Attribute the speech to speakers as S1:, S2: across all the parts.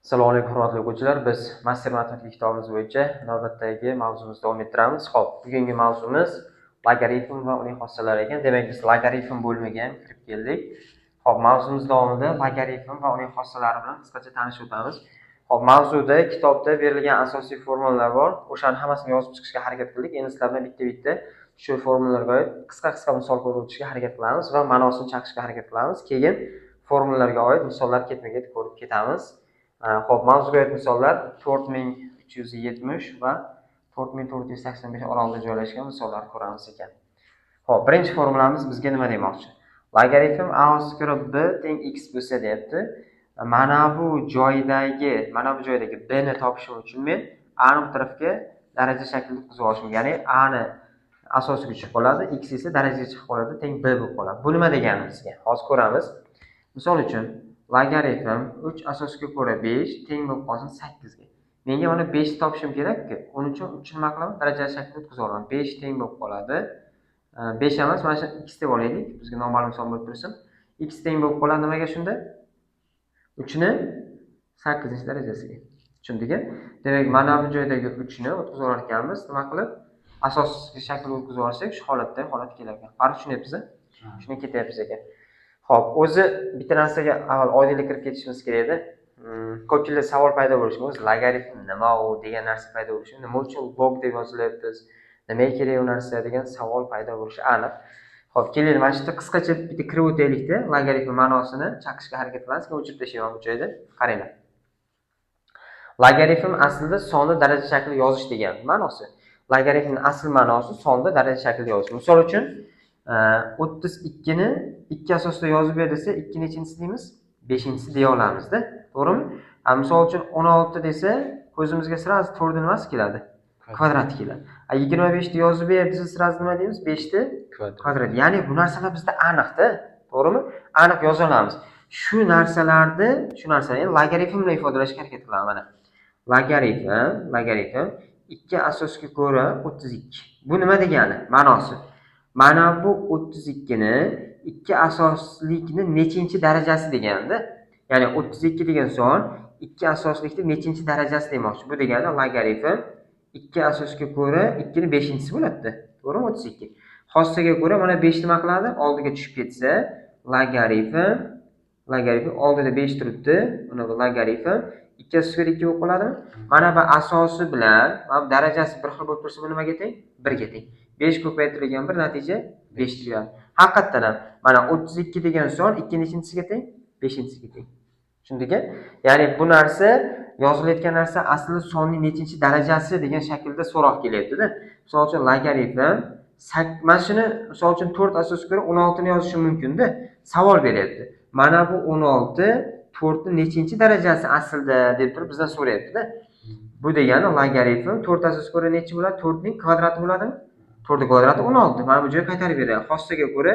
S1: Assalomu alaykum hurmatli o'quvchilar. Biz master matematika kitobimiz bo'yicha navbatdagi mavzumizni davom ettiramiz. Xo'p, bugungi mavzumiz logaritm va uning xossalari ekan. Demak, biz logaritm bo'limiga kirib keldik. Xo'p, mavzumiz davomida logaritm va uning xossalari bilan qisqacha tanishib o'tamiz. Xo'p, mavzuda kitobda berilgan asosiy formulalar bor. O'shani hammasini yozib chiqishga harakat qildik. Endi sizlardan bitta-bitta shu formulalarga oid qisqa misol ko'rib o'tishga harakat qilamiz va ma'nosini chaqishga harakat qilamiz. Keyin formulalarga oid misollar ketma-ket ko'rib ketamiz. Xo'p, mavzuga oid misollar 4370 va 4485 orolida joylashgan misollar ko'ramiz ekan. Xo'p, birinchi formulamiz bizga nima demoqchi? Logaritm a o'stirib b teng x bo'lsa deyapti. Mana bu joydagi b ni topishim uchun men a ni bu tarafga daraja shaklida tuzib olishim, ya'ni a ni asosiga chiqib qoladi, x esa darajaga chiqib qoladi, teng b bo'lib qoladi. Bu nima degani bizga? Hozir ko'ramiz. Misol uchun logaritm 3 asosga ko'ra 5 teng bo'lib qolsin 8 ga. Menga mana 5 ni topishim kerak-ku. Uning uchun 3 nima qilaman? Daraja shaklida tuzib olaman. 5 teng bo'lib qoladi. 5 emas, mana shu x deb olaylik. Bizga noma'lum son bo'lib tursin. X teng bo'lib qoladi nimaga shunda? 3 ni 8-darajasiga. Tushundingmi? Demak, mana bu joydagi 3 ni o'tkazib olar ekanmiz. Nima qilib? Asosiy shaklga o'tkazib olsak, shu holatda holat kelar ekan. Qarab tushunyapsiz-a? Shuni ketyapmiz ekan. Xo'p, o'zi bitta narsaga avval oydinlik kirib ketishimiz kerak edi. Ko'pchilik savol paydo bo'lishi mumkin. Logaritm nima u degan narsa paydo bo'lishi. Nima uchun log deb yozilyapti? Nimaga kerak u narsa degan savol paydo bo'lishi aniq. Xo'p, keling, mana shu yerda qisqacha bitta kirib o'taylik-da, logaritm ma'nosini chaqishga harakat qilamiz. Men o'chirib tashlayman bu joyda. Qaranglar. Logaritm aslida sonni daraja shaklida yozish degan ma'nosi. Logaritmning asl ma'nosi sonni daraja shaklida yozish. Misol uchun 32 ni 2 asosida yozib ber desa, 2 nechinchisi deymiz? 5-inchisi deya olamiz-da. To'g'rimi? Misol uchun 16 desa, ko'zimizga sirasi 4 ni nimasi keladi? Kvadrati keladi. 25 ni yozib ber desa, sirasi nima deymiz? 5 ni kvadrati. Ya'ni bu narsalar bizda aniq-da. To'g'rimi? Aniq yoza olamiz. Shu narsalarni logaritm bilan ifodalashga harakat qilaman mana. Logaritm 2 asosga ko'ra 32. Bu nima degani? Ma'nosi. Mana bu 32 ni 2 asoslikni nechinchi darajasi deganda, ya'ni 32 degan son 2 asoslikni nechinchi darajasi demoqchi. Bu degani logaritm 2 asosga ko'ra 2 ni 5-inchisi bo'ladi. To'g'rimi? 32. Xossaga ko'ra mana 5 nima qiladi? Oldiga tushib ketsa, logaritm oldida 5 turibdi. Mana bu logaritm 2 asosga 2 bo'lib qoladimi? Mana bu asosi bilan, mana bu darajasi bir xil bo'lib tursa, bu nimaga teng? 1 ga teng. 5 ko'paytirilgan bir natija 5 deyiladi. Haqiqatan ham mana 32 degan son 2 nechinchisiga teng? 5-inchisiga teng. Tushundingmi? Ya'ni bu narsa yozilayotgan narsa aslida sonning nechinchi darajasi degan shaklda so'roq kelyapti-da. Misol uchun logaritm mana shuni misol uchun 4 asosga ko'ra 16 ni yozishim mumkin-da. Savol beryapti. Mana bu 16 4 ni nechinchi darajasi aslida deb turib bizdan so'rayapti-da. Bu degani logaritm 4 asosga ko'ra nechi bo'ladi? 4 ning kvadrati bo'ladimi? 4 kvadrati 16. Mana bu joyga qaytarib beradi. Xossaga ko'ra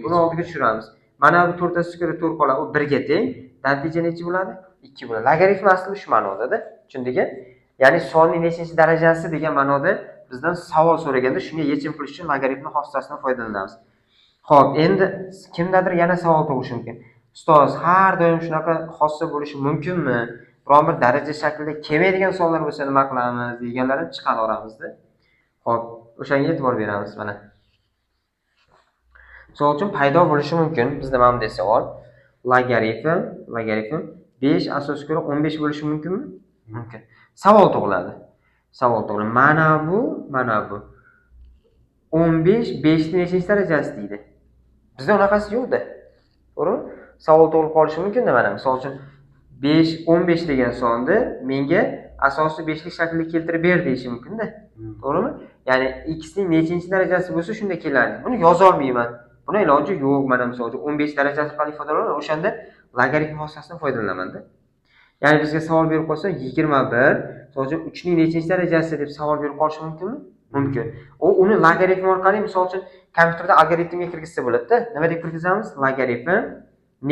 S1: buni oldiga tushiramiz. Mana bu 4 asosga ko'ra 4 qoladi, u 1 ga teng. Natija nechi bo'ladi? 2 bo'ladi. Logaritm asli shu ma'noda-da. Tushundingmi? Ya'ni sonning nechinchi darajasi degan ma'noda bizdan savol so'raganda shunga yechim qilish uchun logaritmning xossasidan foydalanamiz. Xo'p, endi kimdadir yana savol tug'ishi mumkin. Ustoz, har doim shunaqa xossa bo'lishi mumkinmi? Biron bir daraja shaklida kelmaydigan sonlar bo'lsa nima qilamiz deganlarni chiqarib oramizda. Xo'p, o'shanga e'tibor beramiz mana. Misol uchun paydo bo'lishi mumkin. Bizda mana bunday savol. Logaritm 5 asosga ko'ra 15 bo'lishi mumkinmi? Mumkin. Savol tug'iladi. Mana bu 15 5 ning nechinchi darajasi deydi. Bizda unaqasi yo'q-da. To'g'rimi? Savol tug'ilib qolishi mumkin-da mana. Misol uchun 15 degan sonni menga asosiy 5 lik shaklga keltirib ber deyishi mumkin-da. To'g'rimi? Ya'ni x ning nechinchi darajasi bo'lsa shunda keladi. Buni yoza olmayman. Buni iloji yo'q. Mana misol uchun 15 darajasi qanday ifodalanaman? O'shanda logaritm xossasidan foydalanaman-da. Ya'ni bizga savol berib qo'ysa 21, misol uchun 3 ning nechinchi darajasi deb savol berib qolishi mumkinmi? Mumkin. Uni logaritm orqali misol uchun kompyuterda algoritmga kirgizsa bo'ladi-da. Nima deb kirgizamiz? Logaritm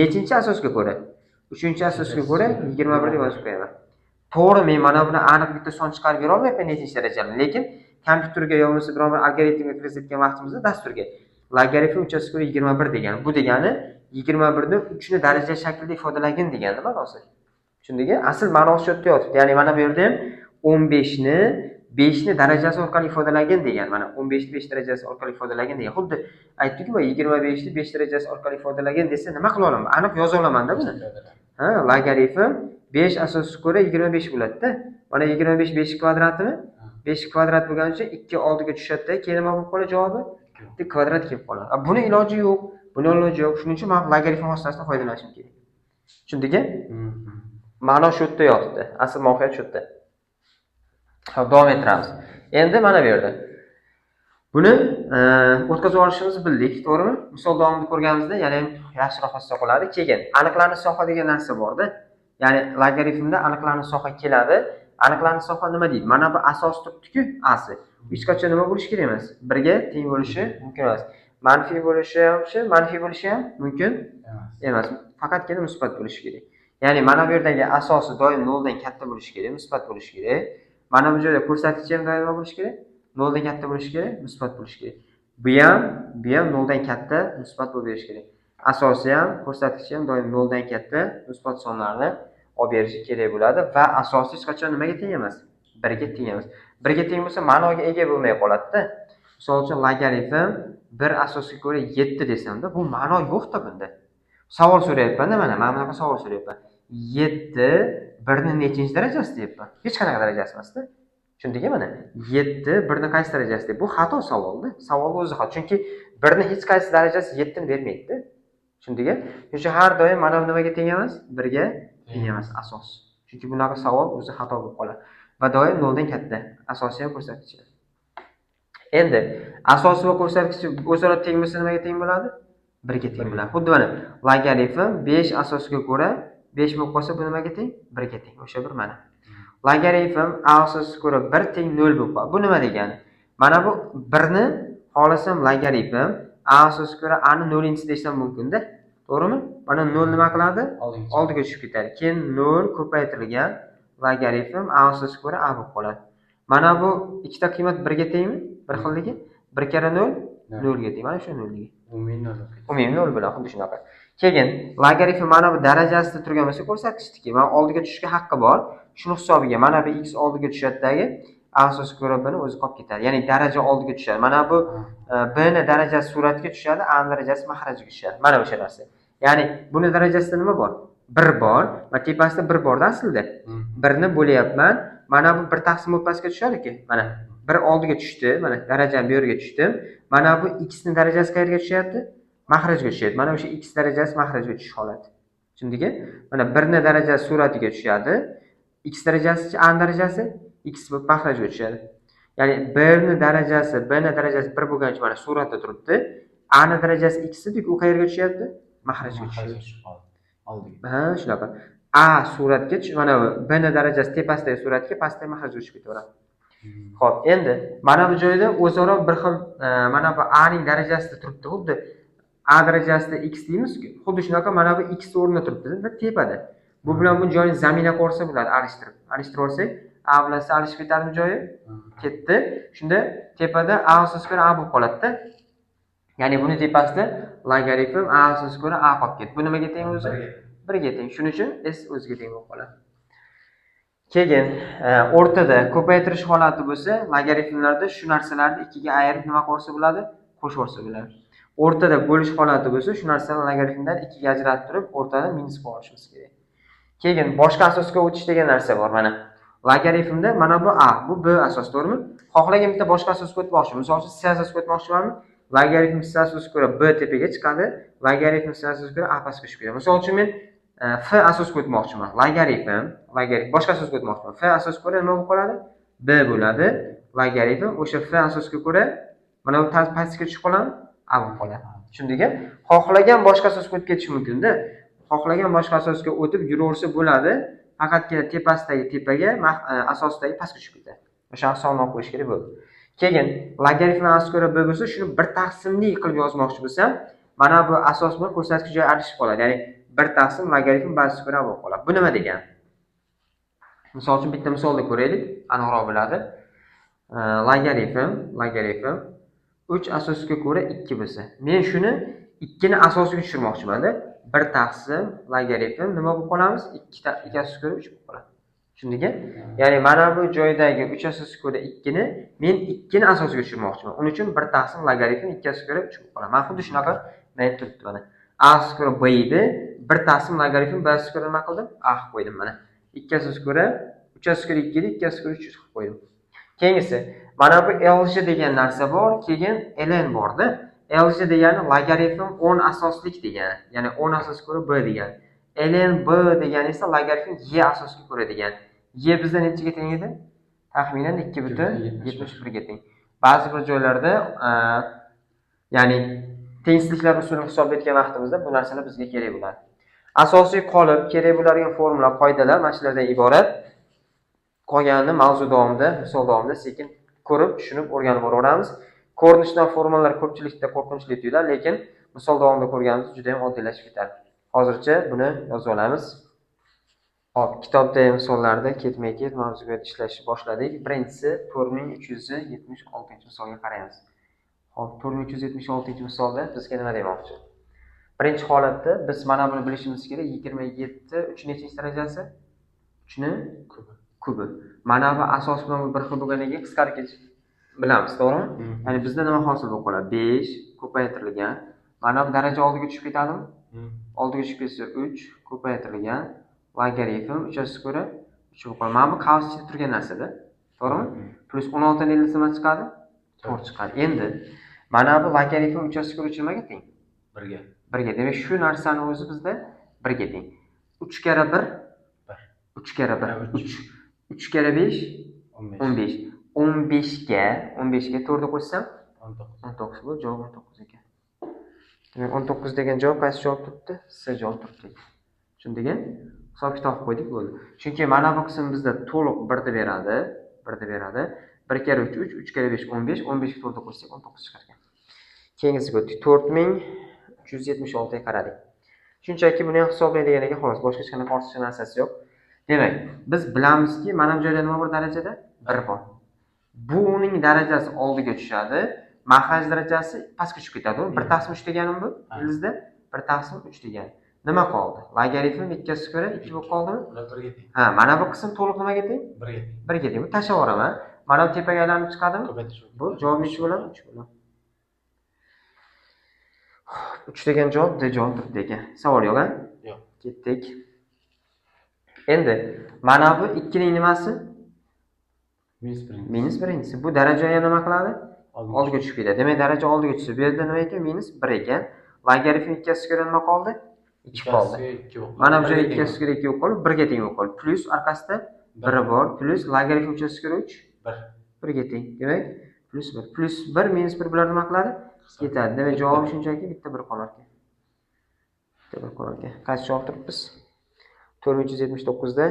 S1: nechinchi asosga ko'ra? 3-asosga ko'ra 21 deb yozib qo'yaman. To'g'ri, men mana buni aniq bitta son chiqarib bera olmayapman nechinchi darajani, lekin kompyuterga yo bo'lmasa biron bir algoritmga kirgizayotgan vaqtimizda dasturga logaritm 3-ga ko'ra 21 degani. Bu degani 21 ni 3 ni daraja shaklida ifodalagin degani ma'nosi. Tushundingmi? Asl ma'nosi shu yerda yotibdi. Ya'ni mana bu yerda ham 15 ni 5 ni darajasi orqali ifodalagan degan. Mana 15 ni 5 darajasi orqali ifodalagan degan. Xuddi aytdik-ku, 25 ni 5 darajasi orqali ifodalagan desa nima qila olaman? Aniq yoza olaman-da buni. Ha, logaritm 5 asosiga ko'ra 25 bo'ladi-da. Mana 25 5 kvadratimi? 5 kvadrat bo'lgani uchun 2 oldiga tushadi-da. Keyin nima bo'lib qoladi javobi? 2 kvadrat kelib qoladi. Buni iloji yo'q. Buni iloji yo'q. Shuning uchun men logaritm vositasidan foydalanishim kerak. Tushundingmi? Ma'no shu yerda yotibdi. Asl mohiyat shu yerda. Xo'p, davom ettiramiz. Endi mana bu yerda. Buni o'tkazib olishimizni bildik, to'g'rimi? Misol davomida ko'rganimizda, ya'ni yaxshiroq hissa qoladi. Keyin aniqlanish soha degan narsa bor-da. Ya'ni logaritmda aniqlanish soha keladi. Aniqlanish soha nima deydi? Mana bu asos turibdi-ku, asi. Hech qachon nima bo'lishi kerak emas. 1 ga teng bo'lishi mumkin emas. Manfiy bo'lishi ham mumkin emas. Faqatgina musbat bo'lishi kerak. Ya'ni mana bu yerdagi asosi doim 0 dan katta bo'lishi kerak, musbat bo'lishi kerak. Mana bu joyda ko'rsatkichi ham doim bo'lishi kerak, 0 dan katta bo'lishi kerak, musbat bo'lishi kerak. Bu ham 0 dan katta, musbat bo'lib berishi kerak. Asosi ham, ko'rsatkichi ham doim 0 dan katta, musbat sonlarni olib berishi kerak bo'ladi va asosiy hech qachon nimaga teng emas? 1 ga teng emas. 1 ga teng bo'lsa ma'noga ega bo'lmay qoladi-da. Misol uchun logaritm 1 asosga ko'ra 7 desamda, bu ma'no yo'q-da bunda. Savol so'rayapman-da mana bunaqa savol so'rayapman. 7 1 ni nechinchi darajasi deyapman. Hech qanaqa darajasi emas-da. Tushundingmi mana? 7 1 ni qaysi darajasi deb. Bu xato savolda. Savol o'zi xato. Chunki 1 ni hech qaysi darajasi 7 ni bermaydi-da. Tushundingmi? Shuning uchun har doim mana bu nimaga teng emas? 1 ga teng emas asos. Chunki bunaqa savol o'zi xato bo'lib qoladi. Va doim 0 dan katta. Asosiy ham ko'rsatkichi. Endi asosi va ko'rsatkichi o'zaro teng bo'lsa nimaga teng bo'ladi? 1 ga teng bo'ladi. Xuddi mana logaritm 5 asosiga ko'ra 5 bo'lib qolsa bu nimaga teng? 1 ga teng. O'sha bir mana. Logaritm a asosiga ko'ra 1 teng 0 bo'lib qoladi. Bu nima degani? Mana bu 1 ni xohlasam logaritm a asosiga ko'ra a ni 0-chi desam mumkin-da. To'g'rimi? Mana 0 nima qiladi? Oldiga tushib ketadi. Keyin 0 ko'paytirilgan logaritm a asosiga ko'ra a bo'lib qoladi. Mana bu ikkita qiymat 1 ga tengmi? Bir xilligi. 1 kara 0 0 ga teng. Mana shu 0 ga. Umumiy 0 bilan xuddi shunaqa. Keyin logaritm mana bu darajasida turgan bo'lsa ko'rsatkichniki, mana oldiga tushishga haqqi bor. Shuni hisobiga mana bu x oldiga tushadidagi a asosiga ko'ra b ni o'zi qolib ketadi. Ya'ni daraja oldiga tushadi. Mana bu b ni darajasi suratga tushadi, a ni darajasi mahrajga tushadi. Mana o'sha narsa. Ya'ni buni darajasida nima bor? 1 bor va tepasida 1 bor-da aslida. 1 ni bo'layapman. Mana bu 1 taqsim pastga tushadi-ku. Mana 1 oldiga tushdi. Mana darajam bu yerga tushdi. Mana bu x ni darajasi qayerga tushyapti? Mahrajga tushyapti. Mana o'sha x darajasi mahrajga tushish holati. Tushundingmi? Mana 1 ni darajasi suratiga tushadi. X darajasi a ni darajasi x mahrajga tushadi. Ya'ni b ni darajasi 1 bo'lgancha mana suratda turibdi. A ni darajasi x edi, u qayerga tushyapti? Mahrajga tushadi. Ha, shunaqa. A suratga mana b ni darajasi tepasidagi suratga, pastdagi mahrajga tushib ketaveradi. Xo'p, endi mana bu joyda o'zaro bir xil mana bu a ning darajasida turibdi. Xuddi a darajasida x deymiz-ku. Xuddi shunaqa mana bu x o'rnida turibdi-da tepada. Bu bilan bu joyni zaminaga qo'ysa bo'ladi, alishtirib. Alishtirib olsak, a bilan c alishib ketadimi joyi? Ketdi. Shunda tepada a asosiga ko'ra a bo'lib qoladi-da. Ya'ni buni tepasida logaritm a asosiga ko'ra a qolib ketdi. Bu nimaga teng o'zi? 1 ga teng. Shuning uchun s o'ziga teng bo'lib qoladi. Keyin o'rtada ko'paytirish holati bo'lsa, logaritmlarda shu narsalarni 2 ga ayirib nima qilsa bo'ladi? Qo'shib olsa bo'ladi. O'rtada bo'lish holati bo'lsa, shu narsani logaritmdan 2 ga ajratib turib, o'rtada minus qo'yib olishimiz kerak. Keyin boshqa asosga o'tish degan narsa bor mana. Logaritmda mana bu a, bu b asos, to'g'rimi? Xohlagan bitta boshqa asosga o'tmoqchi. Misol uchun c asosga o'tmoqchimanmi? Logaritm c asosiga ko'ra b tepaga chiqadi, logaritm c asosiga ko'ra a pastga tushib ketadi. Misol uchun men f asosga o'tmoqchiman. Logaritm boshqa asosga o'tmoqchiman. F asosga ko'ra nima bo'lib qoladi? B bo'ladi. Logaritm o'sha f asosga ko'ra mana bu pastga tushib qoladi, a bo'lib qoladi. Tushundingmi? Xohlagan boshqa asosga o'tib ketish mumkin-da. Xohlagan boshqa asosga o'tib yuraversa bo'ladi. Faqatgina tepasidagi tepaga, asosidagi pastga tushib ketadi. O'sha sonini olib qo'yish kerak bo'ldi. Keyin logaritm asosga ko'ra b bo'lsa, shuni bir taqsimli qilib yozmoqchi bo'lsam, mana bu asos bilan ko'rsatkich joyi alishib qoladi. Ya'ni 1 taqsim logaritm ba'zisiga ko'ra bo'lib qoladi. Bu nima degani? Misol uchun bitta misolda ko'raylik, aniqroq bo'ladi. Logaritm 3 asosiga ko'ra 2 bo'lsa, men shuni 2 ni asosiga tushirmoqchiman-da. 1 taqsim logaritm nima bo'lib qolamiz? 2 ikkasi ko'ra 3 bo'lib qoladi. Tushundingmi? Ya'ni mana bu joydagi 3 asosiy ko'ra 2 ni men 2 ni asosiga tushirmoqchiman. Uning uchun 1 taqsim logaritm 2 asosiga ko'ra 3 bo'lib qoladi. Mana xuddi shunaqa men turibdi mana. A asosiga ko'ra b edi, 1 taqsim logaritm b asosiga ko'ra nima qildim? A qilib qo'ydim mana. 2 asosiga ko'ra 3 asosiga ko'ra 2 edi, 2 asosiga ko'ra 3 qilib qo'ydim. Keyingisi, mana bu LJ degan narsa bor, keyin ln borda. LJ degani logaritm 10 asoslik degani, ya'ni 10 asosga ko'ra b degani. ln b degani esa logaritm y asosga ko'ra degani. Y bizda nechaga teng edi? Taxminan 2,71 ga teng. Ba'zi bir joylarda, ya'ni tengsizliklar usulini hisoblayotgan vaqtimizda bu narsalar bizga kerak bo'ladi. Asosiy qolib kerak bo'ladigan formula, qoidalar mana shulardan iborat. Qolganini mavzu davomida, misol davomida sekin ko'rib, tushunib, o'rganib boraveramiz. Ko'rinishdan formulalar ko'pchilikda qo'rqinchli tuyuladi, lekin misol davomida ko'rganimiz juda ham oddiylashib ketadi. Hozircha buni yozib olamiz. Hop, kitobdagi misollarda ketma-ket mavzuga ishlashni boshladik. Birinchisi 4376-misolga qaraymiz. Hop, 4376-misolda bizga nima demoqchi? Birinchi holatda biz mana buni bilishimiz kerak. 27 3 nechinchi darajasi? 3 ni kubi. Mana bu asos bilan bir xil bo'lganiga qisqartirish bilamiz, to'g'rimi? Ya'ni bizda nima hosil bo'lib qoladi? 5 ko'paytirilgan. Mana bu daraja oldiga tushib ketadimi? Oldiga tushib ketsa 3 ko'paytirilgan logaritm 3 asosiga ko'ra 3 bo'lib qoladi. Mana bu qavsda turgan narsada, to'g'rimi? Plus 16 ni nima chiqadi? 4 chiqadi. Endi mana bu logaritm 3 asosiga ko'ra nimaga teng?
S2: 1 ga.
S1: 1 ga. Demak, shu narsani o'zi bizda 1 ga teng. 3 kara 1 3 kara 1 3 3 kara 5 15. 15 ga 4 ni qo'shsam 19 bu javob 19 ekan. Demak 19 degan javob qaysi javob turibdi? C javob turibdi. Tushundingmi? Hisob kitob qo'ydik bo'ldi. Chunki mana bu qism bizda to'liq 1 deb beradi, 1 deb beradi. 1 kara 3 3, 3 kara 5 15, 15 ga 4 ni qo'shsak 19 chiqar ekan. Keyingisiga o'tdik. 4376 ga qaradik. Shunchaki buni ham hisoblaydigan ekan, xolos, boshqa hech qanaqa ortiqcha narsasi yo'q. Demak, biz bilamizki, mana bu joyda nima bor darajada? 1 bor. Bu uning darajasi oldiga tushadi, maxraj darajasi pastga tushib ketadi. 1 taqsim 3 deganim bu, ilizda 1 taqsim 3 degan. Nima qoldi? Logaritm 2 asiga ko'ra 2 bo'lib qoldimi?
S2: 1 ga teng.
S1: Ha, mana bu qism to'liq nimaga teng?
S2: 1 ga teng.
S1: 1 ga teng. Bu tashlab yuboraman. Mana bu tepaga aylanib chiqadimi? Bu javob necha bo'ladi? 3 bo'ladi. 3 degan javob D javob turibdi ekan. Savol yo'q-a?
S2: Yo'q.
S1: Ketdik. Endi mana bu 2 ning nimasi? Minus birinchisi. Bu daraja yana nima qiladi? Oldiga tushib ketadi. Demak, daraja oldiga tushsa, bu yerda nima ekan? Minus 1 ekan. Logaritm 2 asiga ko'ra nima qoldi? 2 qoldi. Mana bu joyga 2 asiga ko'ra 2 bo'lib qoldi, 1 ga teng bo'lib qoldi. Plus orqasida 1 bor, plus logaritm 3 asiga ko'ra 3 1 ga teng. Demak, plus 1 plus 1 minus 1 bilan nima qiladi? Ketadi. Demak, javob shunchaki bitta 1 qolar ekan. Bitta 1 qolar ekan. Qaysi javob turibmiz? 4379 da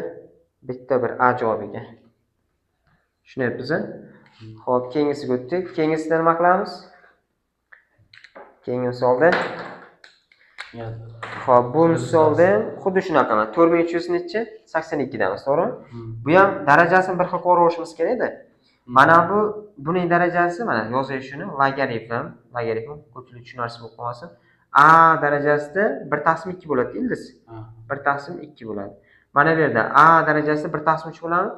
S1: bitta 1 A javob ekan. Tushunyapmiz? Xo'p, keyingisiga o'tdik. Keyingisida nima qilamiz? Keyingi misolda Xo'p, bu misolda xuddi shunaqa. 4300 necha? 82 damiz, to'g'rimi? Bu ham darajasini bir xil ko'rishimiz kerak-da. Mana bu buning darajasi, mana yozay shuni, logaritm ko'pchilik tushunarsiz bo'lib qolmasin. A darajasida 1 taqsim 2 bo'ladi, ildiz. 1 taqsim 2 bo'ladi. Mana bu yerda A darajasi 1 taqsim 3 bo'ladimi?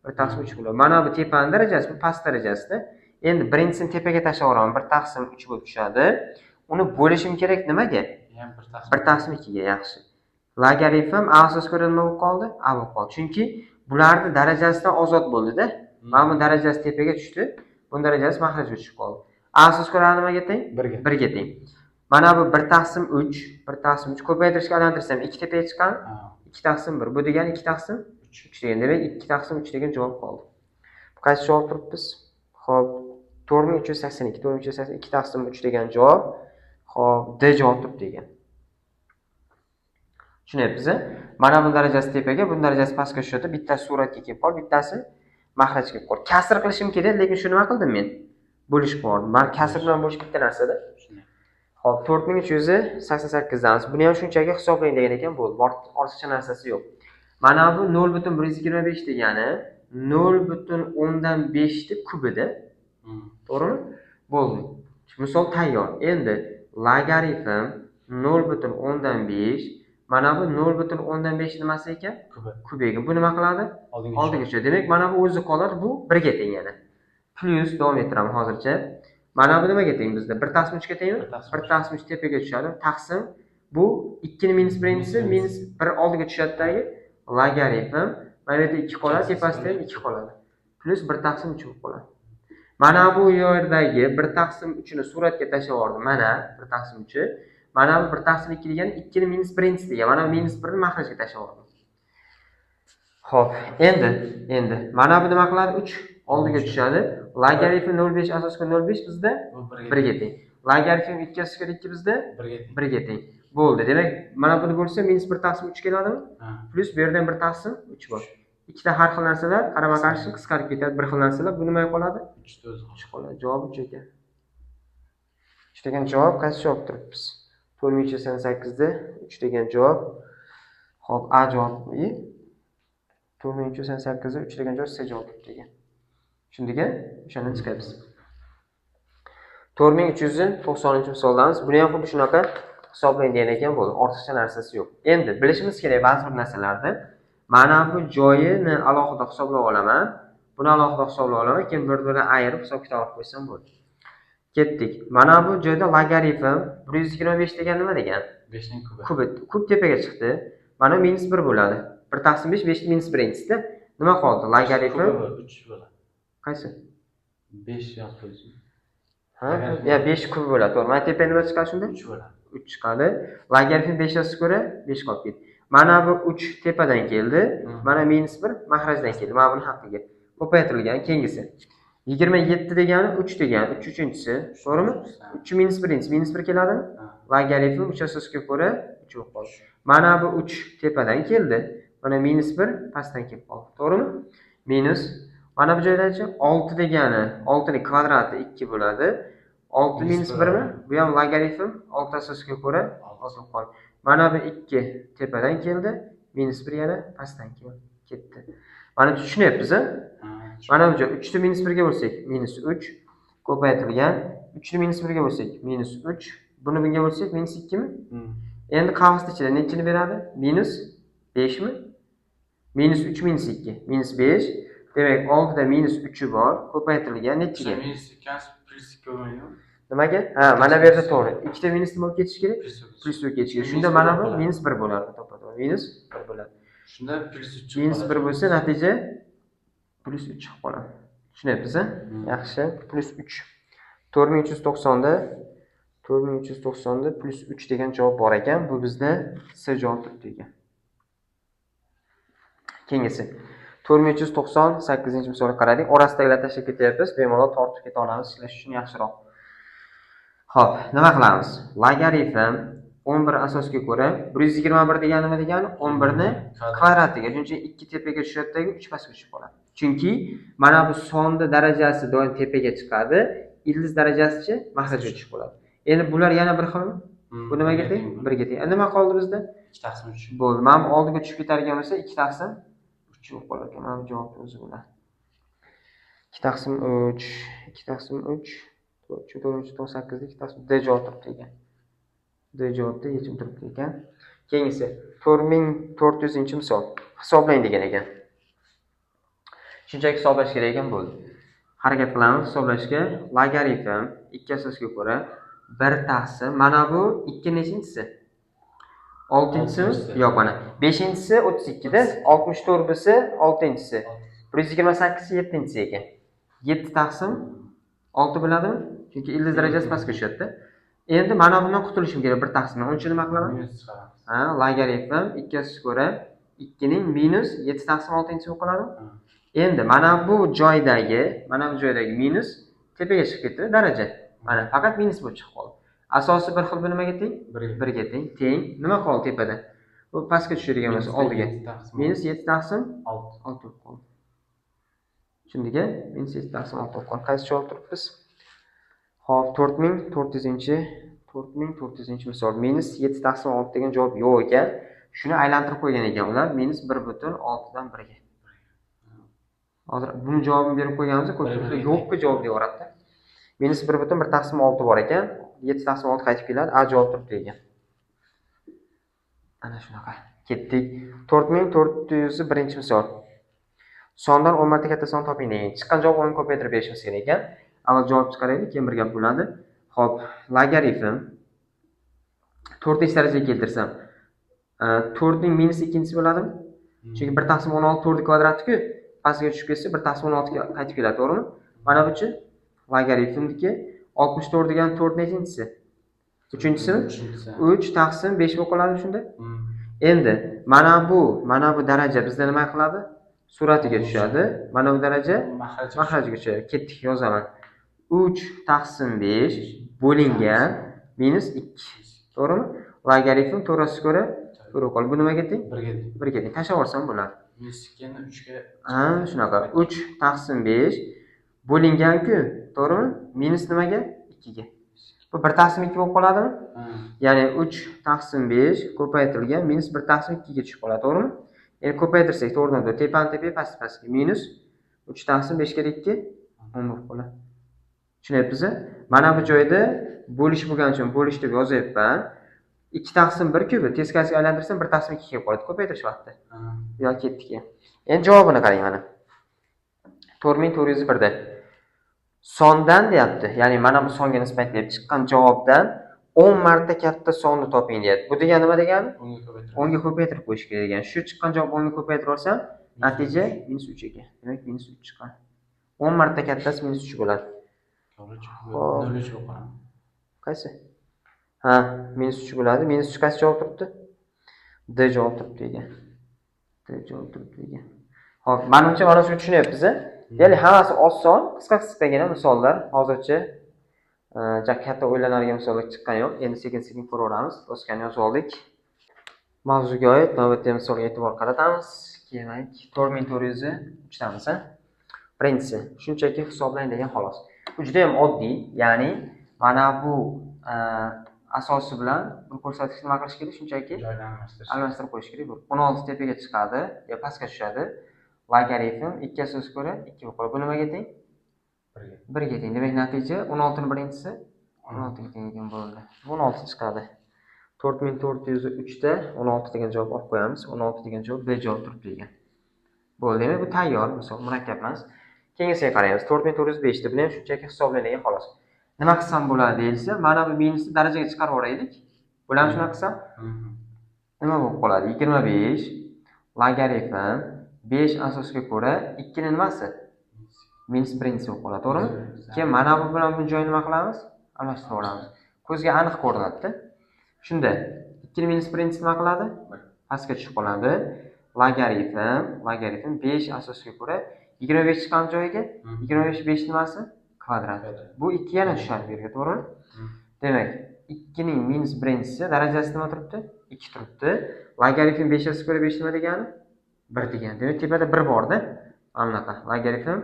S1: 1 taqsim 3 bo'ladi. Mana bu tepaning darajasi, bu past darajasida. Endi birinchisini tepaga tashlab yuboraman, 1 taqsim 3 bo'lib tushadi. Uni bo'lishim kerak nimaga? 1 taqsim 2 ga, yaxshi. Logaritm A asosiga ko'ra nima bo'lib qoldi? A bo'lib qoldi. Chunki bularning darajasidan ozod bo'ldi-da. Mana bu darajasi tepaga tushdi, bu darajasi maxrajga tushib qoldi. A asosiga ko'ra nimaga teng? 1 ga teng. Mana bu 1 taqsim 3 ko'paytirishga aylantirsam 2 tepaga chiqqan? 2 taqsim 1. Bu degani 2 taqsim 3 degan. Demak, 2 taqsim 3 degan javob qoldi. Bu qaysi javob turibmiz? Xo'p, 4382 2 taqsim 3 degan javob. Xo'p, D javob turibdi degan. Tushunyapsiz? Mana bu darajasi tepaga, bu darajasi pastga tushadi. Bittasi suratga kelib qol, bittasi maxrajga kelib qol. Kasr qilishim kerak, lekin shuni nima qildim men? Bo'lishib qo'ydim. Mana kasr bilan bo'lish bitta narsada. Xo'p, 4388 damiz. Buni ham shunchaki hisoblang degan ekan, bo'ldi. Ortiqcha narsasi yo'q. Mana bu 0.125 degani 0.10dan 5 ni kubida. To'g'rimi? Bo'ldi. Misol tayyor. Endi logaritm 0,5. Mana bu 0,5 nimasi ekan? Kubi ekan. Bu nima qiladi? Oldiga tushadi. Demak, mana bu o'zi qoladi, bu 1 ga teng yana. Plus davom ettiraman hozircha. Mana bu nimaga teng bizda? 1/3 ga tengmi? 1/3 tepaga tushadi. Taqsim bu 2 ni minus birinchisi minus 1 oldiga tushadidagi logaritm. Mana bu yerda 2 qoladi, tepasida ham 2 qoladi. Plus 1/3 bo'lib qoladi. Mana bu yerdagi 1/3 ni suratga tashlab yubordim. Mana 1/3. Mana bu 1/2 degani 2 ni minus birinchisi degan. Mana bu minus 1 ni mahrajga tashlab yubordim. Xo'p, endi mana bu nima qiladi? 3 oldiga tushadi. Logaritm 0,5 asosga 0,5 bizda 1 ga teng. Logaritm 2 asosga 2 bizda 1 ga teng. Bo'ldi. Demak, mana buni bo'lsa minus 1/3 keladimi? Plus bu yerdan 1/3 bor. Ikkita har xil narsalar qarama-qarshi qisqarib ketadi. Bir xil narsalar bu nima qoladi? 3 qoladi. Javob 3 ekan. 3 degan javob qaysi javob turibmiz? 488 da 3 degan javob. Xo'p, A javobi 488 da 3 degan javob C javob degan. Tushundingmi? O'shandan chiqamiz. 4390-misoldamiz. Buni ham xuddi shunaqa hisoblangan ekan bo'ldi. Ortiqcha narsasi yo'q. Endi bilishimiz kerak ba'zi bir narsalarni. Mana bu joyini alohida hisoblab olaman. Buni alohida hisoblab olaman. Keyin bir-biridan ayirib hisob-kitob qilib qo'ysam bo'ldi. Ketdik. Mana bu joyda logaritm 125 degan nima degan?
S2: 5 ning kubi.
S1: Kub tepaga chiqdi. Mana minus 1 bo'ladi. 1/5 5 ni minus 1-da nima qoldi? Logaritm
S2: 3 bo'ladi.
S1: Qaysi?
S2: 5 yozib qo'ying.
S1: Ha? Ya 5 kub bo'ladi. To'g'ri. Mana tepaga nima chiqadi shunda?
S2: 3 bo'ladi.
S1: 3 chiqadi. Logaritm 5 ga ko'ra 5 qolib ketdi. Mana bu 3 tepadan keldi. Mana minus 1 mahrajdan keldi. Mana buni haqiga ko'paytirilgan keyingisi. 27 degani 3 degani 3-chi, to'g'rimi? 3 minus 1, minus 1 keladimi? Logaritm 3 asosga ko'ra 3 bo'lib qoldi. Mana bu 3 tepadan keldi. Mana minus 1 pastdan kelib qoldi. To'g'rimi? Minus mana bu joydachi 6 degani 6 ning kvadrati 2 bo'ladi. 6 minus 1 mi? Bu ham logaritm 6 asosga ko'ra 6 bo'lib qoldi. Mana bu 2 tepadan keldi, minus 1 yana pastdan ketdi. Mana tushunyapsiz a? Mana bu joy 3 ni minus 1 ga bo'lsak minus 3 ko'paytirilgan. 3 ni minus 1 ga bo'lsak minus 3. Buni bunga bo'lsak minus 2 mi? Endi qavsni ichida nechini beradi? Minus 5 mi? Minus 3 minus 2 minus 5. Demak, oldida minus 3 bor, ko'paytirilgan nechiga?
S2: Minus 2 plus 2 bo'lmaydi.
S1: Nimaga? Ha, mana bu yerda to'g'ri. Ikkita minus nima bo'lib ketishi kerak? Plus 1 ketishi kerak. Shunda mana bu minus 1 bo'ladi, to'g'ri. Minus 1 bo'ladi.
S2: Shunda plus 3
S1: minus 1 bo'lsa, natija plus 3 chiqib qoladi. Tushunyapsiz a? Yaxshi. Plus 3. 4390 da 4390 da plus 3 degan javob bor ekan. Bu bizda C javob turibdi ekan. Keyingisi 4398-misolga qaradik. Orasidagilarni tashlab ketyapmiz. Bemalol tortib keta olamiz, ishlash uchun yaxshiroq. Xo'p, nima qilamiz? Logaritm 11 asosga ko'ra 121 degani nima degani? 11 ni kvadratiga. Shuning uchun 2 tepaga tushadidagi 3 pastga tushib qoladi. Chunki mana bu sonni darajasi doim tepaga chiqadi, ildiz darajasichi mahrajga tushib qoladi. Endi bular yana bir xilmi? Bu nimaga teng? 1 ga teng. Nima qoldi bizda?
S2: 2/3.
S1: Bo'ldi. Mana bu oldiga tushib ketadigan bo'lsa 2/3 bo'lib qolar ekan. Mana bu javob o'zi bo'ladi. 2/3 2/3 498 D javob turibdi ekan. D javobda yechim turibdi ekan. Keyingisi 4400-misol. Hisoblang degan ekan. Shunchaki hisoblash kerak ekan bo'ldi. Harakat qilamiz hisoblashga. Logaritm 2 asosga ko'ra 1/, mana bu 2 nechinchisi? 6-chi? Yo'q, mana 5-chisi 32 da, 64 bo'lsa 6-chisi. 128 7-chisi ekan. 7/6 bo'ladimi? Chunki ildiz darajasi pastga tushadi-da. Endi mana bundan qutulishim kerak 1/dan. Onun uchun nima qilaman? Ha, logaritm 2 asosga ko'ra 2 ning minus 7/6-chi bo'lib qoladi. Endi mana bu joydagi minus tepaga chiqib ketdi daraja. Mana faqat minus bo'lib chiqib qoldi. Asosiy bir xil bu nimaga teng? 1 ga teng. Teng. Nima qoldi tepada? Bu pastga tushadigan bo'lsa oldiga. Minus 7/6 bo'lib qoldi. Tushundingmi? Minus 7/6 bo'lib qoldi. Qaysi javob turibmiz? Xo'p, 4400-misol minus 7/6 degan javob yo'q ekan. Shuni aylantirib qo'ygan ekan ular minus 1/6 dan 1 ga. Hozir buni javobini berib qo'yganimizda ko'pchilik yo'qqa javob deyoratdi. Minus 1/1/6 bor ekan. 7/6 qaytib keladi. A javob turibdi ekan. Ana shunaqa. Ketdik. 4401 misol. Sondan 10 marta katta son toping degan. Chiqqan javob 10 ko'paytirib berishimiz kerak ekan. Avval javob chiqaraylik, keyin bir gap bo'ladi. Xo'p, logaritm 4 darajaga keltirsam, 4 ning minus ikkinchisi bo'ladimi? Chunki 1 taqsim 16 4 kvadrati-ku, pastga tushib ketsa 1 taqsim 16 ga qaytib keladi, to'g'rimi? Mana bu-chi logaritmniki 64 degan 4 nechinchisi? Uchinchisi? 3 taqsim 5 bo'lib qoladi shunda. Endi mana bu daraja bizda nima qiladi? Suratiga tushadi. Mana bu daraja mahrajiga tushadi. Ketdik, yozaman. 3 taqsim 5 bo'lingan minus 2. To'g'rimi? Logaritm to'g'risiga ko'ra to'g'ri qoldi. Bu nimaga teng? 1 ga teng. Tashlab yuborsam bo'ladi.
S2: Minus 2 ni 3 ga.
S1: Ha, shunaqa. 3 taqsim 5 bo'lingan-ku, to'g'rimi? Minus nimaga? 2 ga. Bu 1 taqsim 2 bo'lib qoladimi? Ya'ni 3 taqsim 5 ko'paytirilgan minus 1 taqsim 2 ga tushib qoladi, to'g'rimi? Endi ko'paytirsak to'g'ridan to'g'ri tepani tepaga pastga minus 3 taqsim 5 ga 2 10 bo'lib qoladi. Tushunyapsizmi? Mana bu joyda bo'lish bo'lgani uchun bo'lish deb yozyapman. 2 taqsim 1 ku, teskarisiga aylantirsam 1 taqsim 2 kelib qoladi ko'paytirish vaqtida. Yo ketdik. Endi javobini qarang mana. 4401 da. Sondan deyapti. Ya'ni mana bu songa nisbatlab chiqqan javobdan 10 marta katta sonni toping deyapti. Bu degani nima degani? 10 ga ko'paytirib qo'yish kerak degan. Shu chiqqan javob 10 ga ko'paytirib olsam, natija -3 ekan. Demak -3 chiqqan. 10 marta kattasi -3 bo'ladi.
S2: To'g'ri, 0 bo'lib qoladi.
S1: Qaysi? Ha, -3 bo'ladi. -3 qaysi javob turibdi? D javob turibdi ekan. D javob turibdi ekan. Xo'p, menimcha mana shuni tushunyapsiz. Ya'ni hammasi oson, qisqa-qisqagina misollar. Hozircha katta o'ylanadigan misollar chiqqan yo'q. Endi sekin-sekin ko'raveramiz. Doskani yozib oldik. Mavzuga oid navbatdagi misolga e'tibor qaratamiz. Demak, 4403 damiz. Birinchisi, shunchaki hisoblang degan xolos. Bu juda ham oddiy, ya'ni mana bu asosi bilan bu ko'rsatkichni nima qilish kerak? Shunchaki almashtirib qo'yish kerak. 16 tepaga chiqadi, yo pastga tushadi. Logaritm 2 asosiga ko'ra 2 bo'lib qoladi. Bu nimaga teng? 1 ga teng. Demak, natija 16 ning birinchisi 16 ga teng ekan bo'ldi. 16 chiqadi. 4403 da 16 degan javob olib qo'yamiz. 16 degan javob B javob turibdi ekan. Bo'ldi. Demak, bu tayyor, misol murakkab emas. Keyingisiga qaraymiz. 4405 da buni ham shunchaki hisoblanadigan xolos. Nima qilsam bo'ladi deyilsa, mana bu minusni darajaga chiqarib yuboraylik. Bularni shuna qilsam, nima bo'lib qoladi? 25 logaritm 5 asosiga ko'ra 2 ning nimasi? Minus birinchisi bo'lib qoladi, to'g'rimi? Keyin mana bu bilan bu joyni nima qilamiz? Almashtirib yuboramiz. Ko'zga aniq ko'rinadi-da. Shunda 2 ning minus birinchisi nima qiladi? Pastga tushib qoladi. Logaritm 5 asosiga ko'ra 25 chiqqan joyiga 25 5 nimasi? Kvadrat. Bu 2 yana tushadi bu yerga, to'g'rimi? Demak, 2 ning minus birinchisi darajasi nima turibdi? 2 turibdi. Logaritm 5 asosiga ko'ra 5 nima degani? 1 degani. Demak, tepada 1 bor-da. Anaqa. Logaritm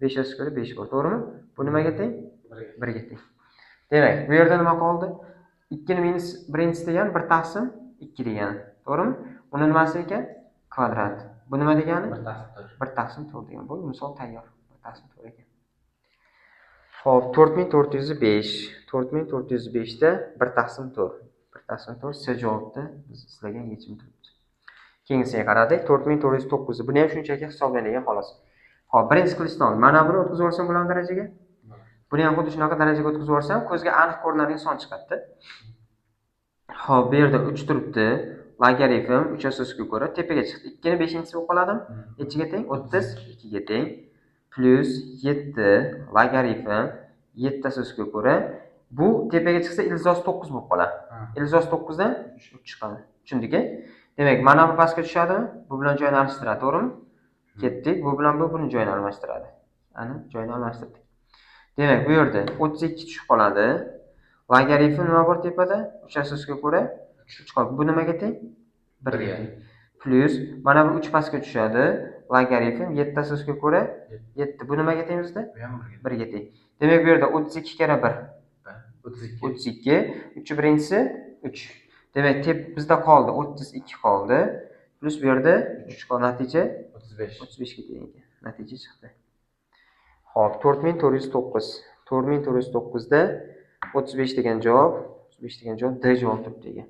S1: 5 asosiga ko'ra 5 bor, to'g'rimi? Bu nimaga teng? 1 ga teng. Demak, bu yerda nima qoldi? 2 ning minus birinchisi degani 1 taqsim 2 degani, to'g'rimi? Uni nimasi ekan? Kvadrat. Bu nima degani? 1 taqsim 4 degani. Bu misol tayyor. 1 taqsim 4 ekan. Xo'p, 4405. 4405 da 1 taqsim 4. 1 taqsim 4 C javobda biz izlagan yechim turibdi. Keyingisiga qaradik. 4409. Buni ham shunchaki hisoblanadigan xolos. Xo'p, birinchi qilishdan mana buni o'tkazib olsam bo'ladi darajaga. Buni ham xuddi shunaqa darajaga o'tkazib olsam, ko'zga aniq ko'rinadigan son chiqadi. Xo'p, bu yerda 3 turibdi. Logaritm 3 asosiga ko'ra tepaga chiqdi. 2 ning 5-chisi bo'lib qoladimi? Nechiga teng? 32 ga teng. Plus 7 logaritm 7 asosiga ko'ra bu tepaga chiqsa ildiz 9 bo'lib qoladi. Ildiz 9 dan 3 chiqadi. Tushundingmi? Demak, mana bu pastga tushadimi? Bu bilan joyini almashtiradi, to'g'rimi? Ketdik. Bu bilan buni joyini almashtiradi. Ana, joyini almashtirdik. Demak, bu yerda 32 tushib qoladi. Logaritm nima bor tepada? 3 asosiga ko'ra 3 qoldi. Bu nimaga teng? 1 ga teng. Plus mana bu 3 pastga tushadi. Logaritm 7 asosiga ko'ra 7. Bu nimaga teng bizda? 1 ga teng. Demak, bu yerda 32 kira 1. 32. 3 birinchisi 3. Demak, bizda qoldi 32 qoldi. Plus bu yerda 3 qoldi. Natija 35 ga teng ekan. Natija chiqdi. Xo'p, 4409. 4409 da 35 degan javob D javob turibdi ekan.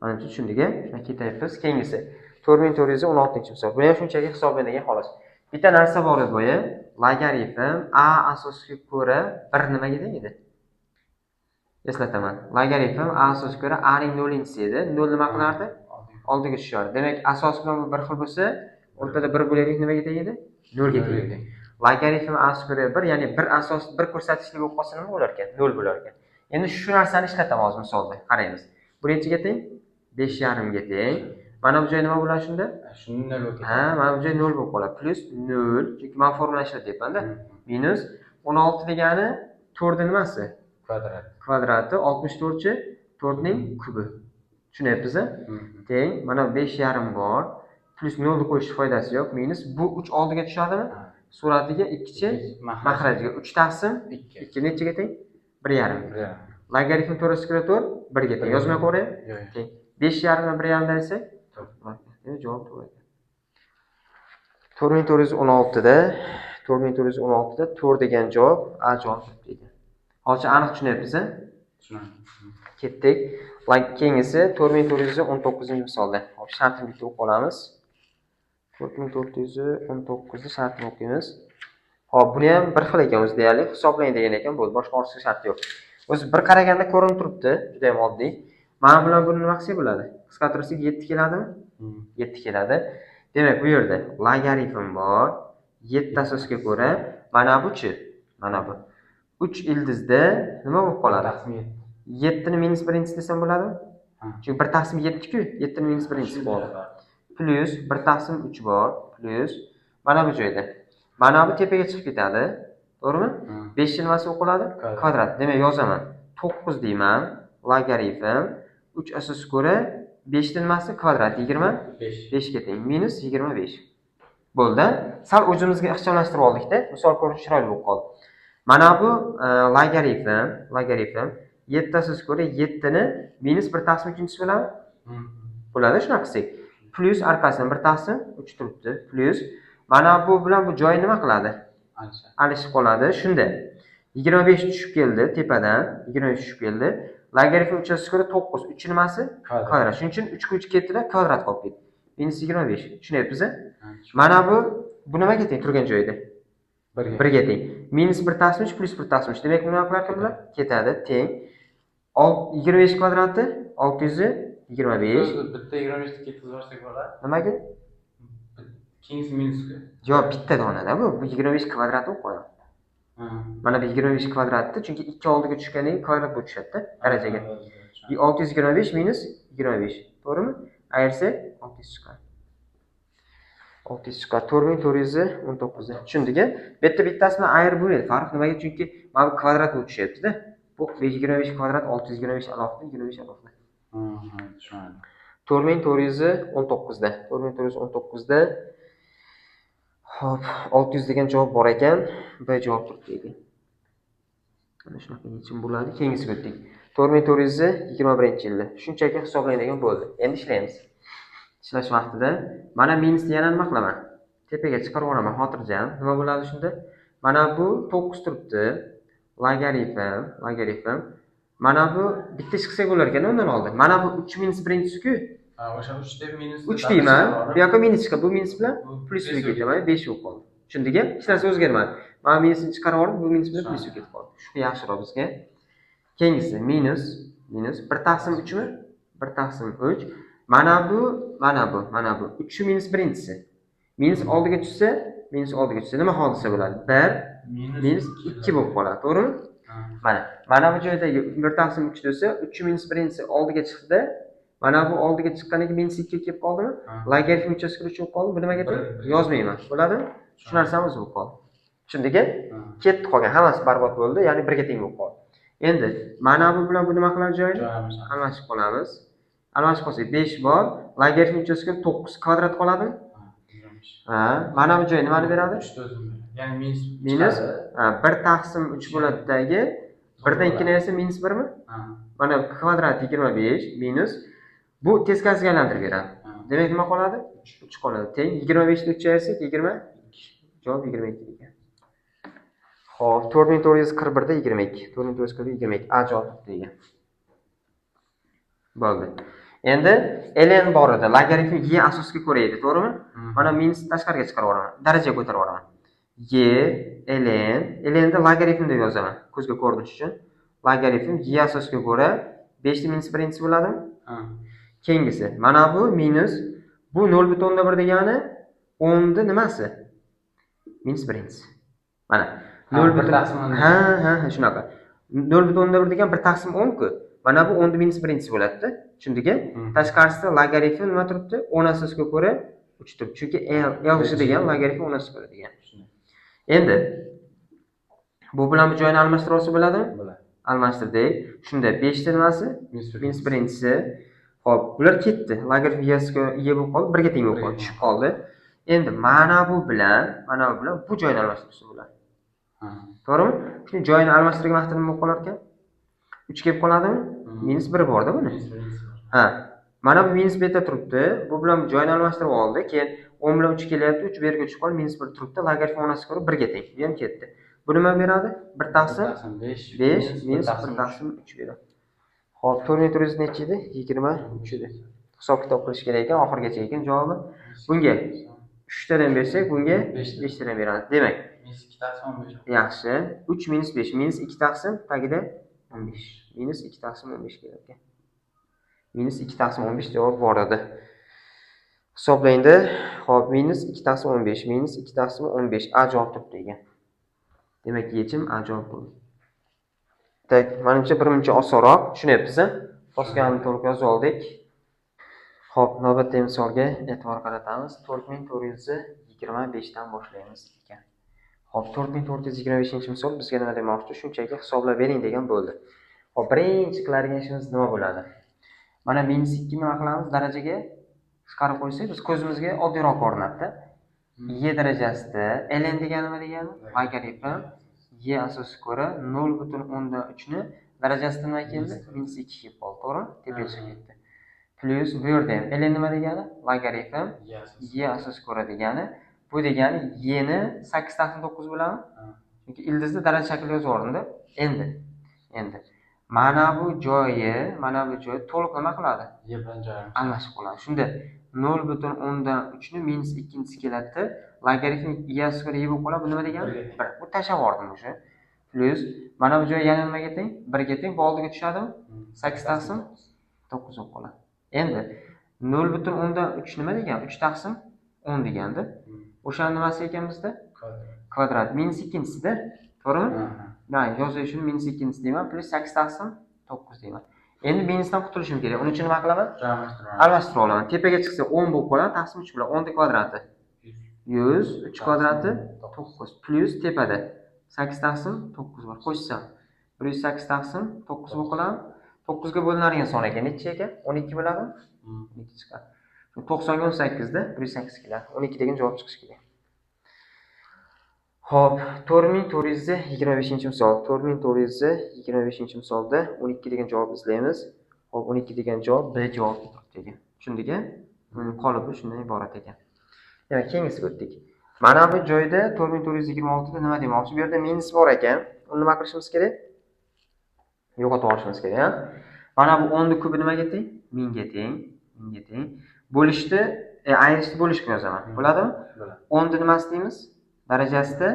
S1: Mana shu tushundik-a? Shuna ketayapmiz. Keyingisi 4416-misol. Buni ham shunchaki hisoblangan xolos. Bitta narsa bor edi bo'yi. Logaritm a asosiga ko'ra 1 nimaga tengdi? Eslataman. Logaritm a asosiga ko'ra a ning 0-inchisi edi. 0 nima qilardi? Oldiga tushardi. Demak, asos bilan bu bir xil bo'lsa, o'rtada 1 bo'laylik nimaga tegadi? 0 ga tegadi. Logaritm a asosiga ko'ra 1, ya'ni bir asos bir ko'rsatkichli bo'lib qolsa nima bo'lar ekan? 0 bo'lar ekan. Endi shu narsani ishlatamiz hozir misolda. Qaraymiz. Bu nechiga teng? 5,5 ga teng. Mana bu joy nima bo'ladi shunda?
S2: Shuni 0 bo'lib ketadi.
S1: Ha, mana bu joy 0 bo'lib qoladi. Plus 0, chunki men formula ishlatyapman-da. Minus 16 degani 4 ni nimasi? Kvadrati 64 chi 4 ning kubi. Tushunyapsiz-a? Teng, mana 5,5 bor. Plus 0 ni qo'yish foydasi yo'q. Minus bu 3 oldiga tushadimi? Suratiga 2 chi mahrajga 3 taqsim 2 nechiga teng? 1,5. Logaritm to'g'risiga ko'ra 4 1 ga teng. Yozmay qo'ying. Teng. 5,5 dan 1,5 desak, javob to'g'ri ekan. 4416 da 4 degan javob A javob ekan. Hozir aniq tushunyapsiz-a?
S2: Tushunaman.
S1: Ketdik. Keyingisi 4419-misolda. Hop, shartni bitta o'qib olamiz. 4419 shartni o'qiymiz. Hop, buni ham bir xil ekan o'zi deyarli hisoblang degan ekan, bo'ldi. Boshqa ortiqcha shart yo'q. O'zi bir qaraganda ko'rinib turibdi, juda ham oddiy. Mana bilan buni nima qilsak bo'ladi? Qisqartirsak 7 keladimi? 7 keladi. Demak, bu yerda logaritm bor. 7 asosga ko'ra mana bu-chi, mana bu. 3 ildizda nima bo'lib qoladi? 7 ni minus 1-inchisi desam bo'ladimi? Chunki 1 taqsim 7 ku, 7 ni minus 1-inchisi bor. Plus 1 taqsim 3 bor, plus mana bu joyda. Mana bu tepaga chiqib ketadi, to'g'rimi? 5 nimasi o'qiladi? Kvadrat. Demak, yozaman. 9 deyman. Logaritm 3 asosga ko'ra 5 nimasi kvadrat 25 ga teng. Minus 25. Bo'ldi. Sal o'zimizga ixchamlashtirib oldikda. Misol ko'rish chiroyli bo'lib qoldi. Mana bu logaritm 7 asosga ko'ra 7 ni minus 1 taqsim 3-inchisi bilan bo'ladi, shunaqa qilsak. Plus orqasidan 1 taqsim 3 turibdi. Plus mana bu bilan bu joy nima qiladi? Alishib qoladi. Shunda 25 tushib keldi tepadan, 25 tushib keldi. Logaritm 3 asosga ko'ra 9. 3 nimasi? Kvadrat. Shuning uchun 3 ga 3 ketdi-da, kvadrat qolib ketdi. Minus 25. Tushunyapsiz-a? Mana bu nimaga teng turgan joyda? 1 ga teng. Minus 1 taqsim 3 plus 1 taqsim 3. Demak, nima qilar bular? Ketadi, teng. 25 kvadrati 625.
S2: Bitta 25 ni ketkizib yuborsak bo'ladi.
S1: Nimaga?
S2: Keyingi minusga.
S1: Yo'q, bitta donada bu 25 kvadrat bo'lib qoladi. Mana bu 25 kvadratni, chunki 2 oldiga tushganiga kvadrat bo'lib tushadi-da, darajaga. 625 minus 25. To'g'rimi? Ayirsak 600 chiqadi. 600 chiqadi. 4419 da. Tushundik-a? Bittasini ayirib bo'lmaydi. Farq nimaga? Chunki mana bu kvadrat bo'lib tushyapti-da. Bu 25 kvadrat 625 alohida, 25 alohida.
S2: Tushundim.
S1: 4419 da. 4419 da hop, 600 degan javob bor ekan. B javob turibdi ekan. Mana shunaqa yechim bo'ladi. Keyingisiga o'tdik. 4421-yilda. Shunchaki hisoblaydigan bo'ldi. Endi ishlaymiz. Ishlash vaqtida mana minusni yana nima qilaman? Tepaga chiqarib yuboraman, xotirjam. Nima bo'ladi shunda? Mana bu 9 turibdi. Logaritm. Mana bu bitta chiqsak bo'lar ekan undan oldin. Mana bu 3 minus 1-ku.
S2: O'sha 3 deb minus
S1: 3 deyman. Bu yoqqa minus chiqadi. Bu minus bilan plusga ketaman. 5 bo'lib qoldi. Tushundingmi? Hech narsa o'zgarmadi. Mana minusni chiqarib yuborib, bu minus bilan plusga ketib qoldi. Shu yaxshiroq bizga. Keyingisi minus 1 taqsim 3 mi? 1 taqsim 3. Mana bu 3 minus 1-inchisi. Minus oldiga tushsa, nima hodisa bo'ladi? 1 minus 2 bo'lib qoladi, to'g'rimi? Mana bu joydagi 1 taqsim 3 desa, 3 minus 1-inchisi oldiga chiqdi. Mana bu oldiga chiqqaniga minus 2 kelib qoldimi? Logaritm 3 asosga 3 bo'lib qoldi. Bu nimaga teng? Yozmayman. Bo'ladimi? Shu narsamiz bo'lib qoldi. Tushundingmi? Ketdi qolgan, hammasi barbod bo'ldi, ya'ni 1 ga teng bo'lib qoldi. Endi mana bu bilan bu nima qilamiz joyini? Almashib qolamiz. Almashib qolsak 5 bor, logaritm 3 asosga 9 kvadrat qoladimi? Mana bu joy nimani beradi?
S2: 3 o'zim. Ya'ni
S1: minus 1 taqsim 3 bo'ladidagi 1 dan 2 esa minus 1 mi? Mana kvadrat 25 minus bu teskarisiga aylantirib beradi. Demak nima qoladi? 3 qoladi. Teng 25 ni 3 ga ayirsak 20. Javob 22 ekan. Xo'p, 4441 da 22. 4441 22. A javob degan. Bo'ldi. Endi ln bor edi. Logaritm y asosiga ko'ra edi, to'g'rimi? Mana minus tashqariga chiqarib yuboraman. Darajaga ko'tarib yuboraman. Y ln da logaritm deb yozaman. Ko'zga ko'rinish uchun. Logaritm y asosiga ko'ra 5 ni minus 1 bo'ladimi? Keyingisi. Mana bu minus bu 0.1 degani 10 ni nimasi? Minus 1. Mana 0.1 ha, shunaqa. 0.1 degan 1 taqsim 10 ku. Mana bu 10 ni minus 1 bo'ladi-da. Tushundingmi? Tashqarisida logaritm nima turibdi? 10 asosiga ko'ra 3 turibdi. Chunki L degan logaritm 10 asosiga ko'ra degan. Endi bu bilan bu joyini almashtirib olsa bo'ladimi?
S2: Bo'ladi.
S1: Almashtirdik. Shunda 5 ta nimasi? Minus 1-si. Xo'p, bular ketdi. Logaritm y bo'lib qoldi, 1 ga teng bo'lib qoldi, tushib qoldi. Endi mana bu bilan bu joyini almashtirsa bo'ladi. To'g'rimi? Shuni joyini almashtirgan vaqtda nima bo'lib qolar ekan? 3 kelib qoladimi? Minus 1 bor-da buni. Ha. Mana bu minus 1 ta turibdi. Bu bilan joyini almashtirib oldi. Keyin 10 bilan 3 kelyapti. 3 bu yerga tushib qoldi, minus 1 turibdi. Logaritm onasiga ko'ra 1 ga teng. Bu ham ketdi. Bu nima beradi? 1 taqsim 5 minus 1 taqsim 3 beradi. Xo'p, 4 necha edi? 23 edi. Hisob kitob qilish kerak ekan, oxirigacha ekan javobi. Bunga 3 tadan bersak, bunga 5 tadan beradi. Demak,
S2: minus 2 taqsim 15.
S1: yaxshi. 3 minus 5 minus 2 taqsim tagida 15. Minus 2 taqsim 15 kelar ekan. Minus 2 taqsim 15 javob bor edi. Hisoblaydi. Xo'p, minus 2 taqsim 15 minus 2 taqsim 15 A javob turibdi ekan. Demak, yechim A javob bo'ldi. Tak, menimcha birmuncha osonroq tushunyapsiz-a? Bosganini to'liq yozib oldik. Xo'p, navbatdagi misolga e'tibor qaratamiz. 4425 dan boshlaymiz ekan. Xo'p, 4425-misol bizga nima demoqchi? Shunchaki hisoblab bering degan bo'ldi. Xo'p, birinchi qiladigan ishimiz nima bo'ladi? Mana minus 2 nima qilamiz? Darajaga chiqarib qo'ysak, biz ko'zimizga oddiyroq ko'rinadi-da. Y darajasida ln degani nima degani? Logaritm y asosiga ko'ra 0.3 ni darajasida nima keldi? Minus 2 kelib qoldi, to'g'rimi? Tepaga ketdi. Plus bu yerda ham ln nima degani? Logaritm y asosiga ko'ra degani. Bu degani y ni 8 taqsim 9 bo'ladimi? Chunki ildizda daraja shaklida yozib yubordim-da. Endi mana bu joyi to'liq nima qiladi?
S2: Y bilan joy
S1: almashib qoladi. Shunda 0.3 ni minus 2-si keladi. Logaritm y asosiga ko'ra y bo'lib qoladi. Bu nima degani? 1. Bu tashlab yubordim o'sha. Plus mana bu joy yana nimaga teng? 1 ga teng. Bu oldiga tushadimi? 8 taqsim 9 bo'lib qoladi. Endi 0.3 nima degan? 3 taqsim 10 deganda. O'sha nimasi ekan bizda? Kvadrat. Minus 2-sida, to'g'rimi? Mana yozish uchun minus 2-si deyman, plus 8 taqsim 9 deyman. Endi minusdan qutulishim kerak. Uning uchun nima qilaman? Almashtirib olaman. Tepaga chiqsa 10 bo'lib qoladi, taqsim 3 bilan 10 kvadrati 100, 3 kvadrati 9 plus tepada 8 taqsim 9 bor. Qo'shsam 108 taqsim 9 bo'lib qoladi. 9 ga bo'linadigan son ekan. Necha ekan? 12 bo'ladimi? 12 chiqadi. 90 ga 18 da 108 keladi. 12 degan javob chiqishi kerak. Xo'p, 4425-misol. 4425-misolda 12 degan javob izlaymiz. Xo'p, 12 degan javob B javob turibdi ekan. Tushundingmi? Uning qolibi shundan iborat ekan. Demak, keyingisiga o'tdik. Mana bu joyda 4426 da nima demoqchi? Bu yerda minus bor ekan. Uni nima qilishimiz kerak? Yo'qotib olishimiz kerak, ha? Mana bu 10 ni kubi nimaga teng? 1000 ga teng. Bo'lishni, ayirishni bo'lishga yozaman. Bo'ladimi? 10 ni nimasi deymiz? Darajasida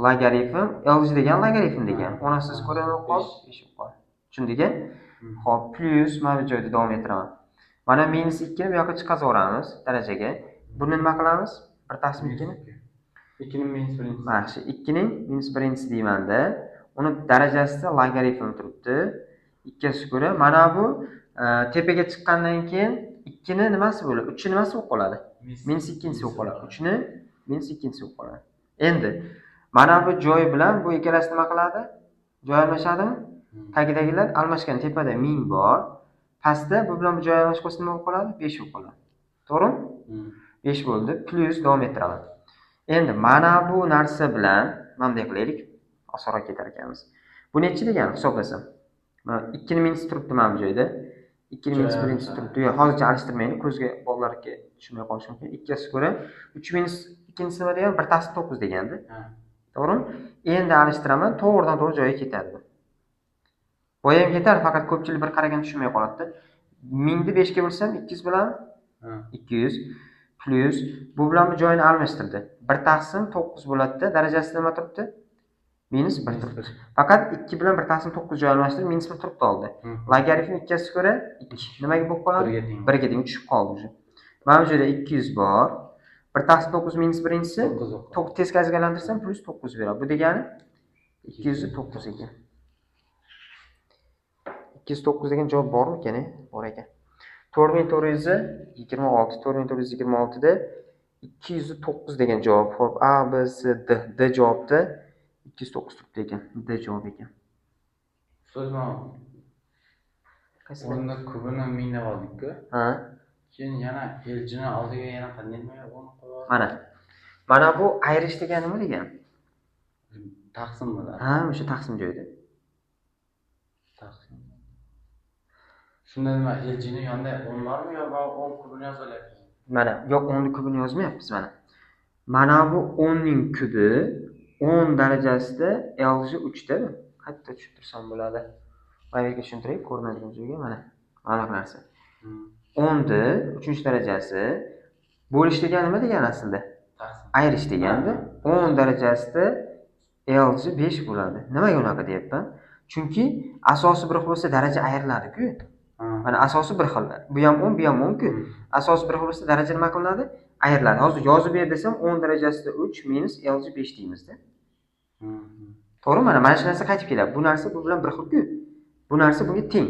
S1: logaritm, LG degan logaritm degan. 10 asosiga ko'ra nima qoldi? 5 bo'lib qoldi. Tushundingmi? Xo'p, plus mana bu joyda davom ettiraman. Mana minus 2 ni bu yoqqa chiqazib yuboramiz darajaga. Buni nima qilamiz? 1 taqsim 2 ni
S2: 2 ning minus 1.
S1: Yaxshi, 2 ning minus 1 deyman-da. Uni darajasida logaritm turibdi. 2 asiga ko'ra mana bu tepaga chiqqandan keyin 2 ni nimasi bo'ladi? 3 ni nimasi bo'lib qoladi? Minus 2-si bo'lib qoladi. 3 ni minus 2-si bo'lib qoladi. Endi mana bu joy bilan bu ikkalasi nima qiladi? Joy almashadimi? Tagidagilar almashgan. Tepada 1000 bor. Pastda bu bilan bu joy almashib qolsa nima bo'lib qoladi? 5 bo'lib qoladi. To'g'rimi? 5 bo'ldi. Plus davom ettiraman. Endi mana bu narsa bilan mana bunday qilaylik. Osonroq ketar ekanmiz. Bu necha degan hisoblasam? Mana 2 ni minus turibdi mana bu joyda. 2 ni minus 1 turibdi. Yo'q, hozircha alishtirmaylik. Ko'zga bolalarga tushunmay qolishi mumkin. 2 asiga ko'ra 3 minus 2-si nima degan? 1 taqsim 9 degandi. To'g'rimi? Endi alishtiraman, to'g'ridan to'g'ri joyiga ketadi. Bu ham ketadi, faqat ko'pchilik bir qaragan tushunmay qoladi. 1000 ni 5 ga bo'lsam 200 bilan
S2: Ha.
S1: 200 plus bu bilan bu joyini almashtirdi. 1 taqsim 9 bo'ladi-da, darajasida nima turibdi? Minus 1 turibdi. Faqat 2 bilan 1 taqsim 9 joy almashtirib minus 1 turibdi oldi. Logaritm 2 ga ko'ra 2. Nimaga bo'lib qoladi? 1 ga teng tushib qoldi уже. Mana bu yerda 200 bor. 1 taqsim 9 minus birinchisi 9 teskariga aylantirsam plus 9 beradi. Bu degani 209 ekan. 209 degan javob bormi ekan? Bor ekan. 4426 4426 da 209 degan javob. Xo'p, A, B, C, D javobda 209 turibdi ekan. D javob ekan.
S2: So'zma.
S1: Qaysi?
S2: O'nda kubini mingga oldik-ku.
S1: Ha.
S2: Keyin yana eljini oldiga yana qanday o'n qo'yib.
S1: Mana bu ayirish degani nima degan?
S2: Taqsim bo'ladi.
S1: Ha, o'sha taqsim joyida.
S2: Taqsim. Shunda nima eljini yonda 10 bormi yo 10 kubini yozyapmiz?
S1: Mana, yo'q 10 ni kubini yozmayapmiz mana. Mana bu 10 ning kubi 10 darajasida Lj 3 da. Qayerda tushuntirsam bo'ladi? Mana yerga tushuntiray, ko'rinadigan joyga mana. Mana bu narsa. 10 ni 3-darajasi bo'lish degani nima degani aslida?
S2: Taqsim.
S1: Ayirish deganda 10 darajasida Lj 5 bo'ladi. Nimaga unaqa deyapman? Chunki asosiy bir xil bo'lsa daraja ayriladi-ku. Mana asosiy bir xil. Bu ham 10, bu ham 10-ku. Asosiy bir xil bo'lsa daraja nima qilinadi? Ayriladi. Hozir yozib ber desam 10 darajasida 3 minus Lj 5 deymiz-da. To'g'rimi? Mana shu narsa qaytib keladi. Bu narsa bu bilan bir xil-ku. Bu narsa bunga teng.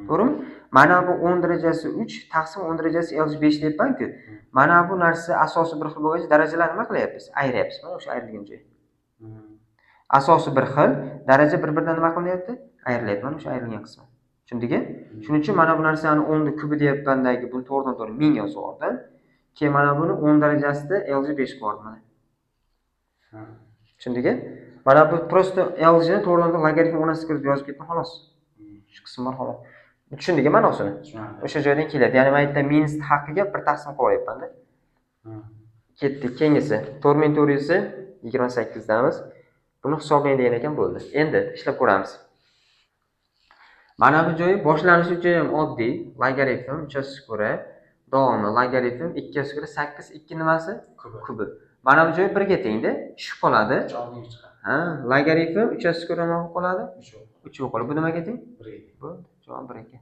S1: To'g'rimi? Mana bu 10 darajasi 3 taqsim 10 darajasi Lj 5 deyapman-ku. Mana bu narsa asosiy bir xil bo'lgach darajalarni nima qilyapmiz? Ayiryapmiz. Mana o'sha ayrilgan joy. Asosiy bir xil, daraja bir-biridan nima qilinyapti? Ayrilyapti. Mana o'sha ayrilgan qismi. Tushundingmi? Shuning uchun mana bu narsani 10 ni kubi deyapmandagi buni to'g'ridan-to'g'ri 1000 yozib oldim. Keyin mana buni 10 darajasida Lj 5 qo'ydim mana. Tushundingmi? Mana bu prosta Lj ni to'g'ridan logaritm 10 kirib yozib ketdim xolos. Shu qism bor xolos. Tushundingmi ma'nosini? O'sha joydan keladi. Ya'ni men aytdim minus haqqiga bir taqsim qo'yapman-da. Ketdik. Keyingisi 4428 damiz. Buni hisoblang degan ekan bo'ldi. Endi ishlab ko'ramiz. Mana bu joyi boshlanishi uchun ham oddiy. Logaritm 3/2 davomi logaritm 2/2 8 2 nimasi? Kubi. Mana bu joy 1 ga teng-da, tushib qoladi. Ha, logaritm 3/2 nima bo'lib qoladi? 3 bo'lib qoladi. Bu nimaga teng? 1 ga teng. Bu javob 1 ekan.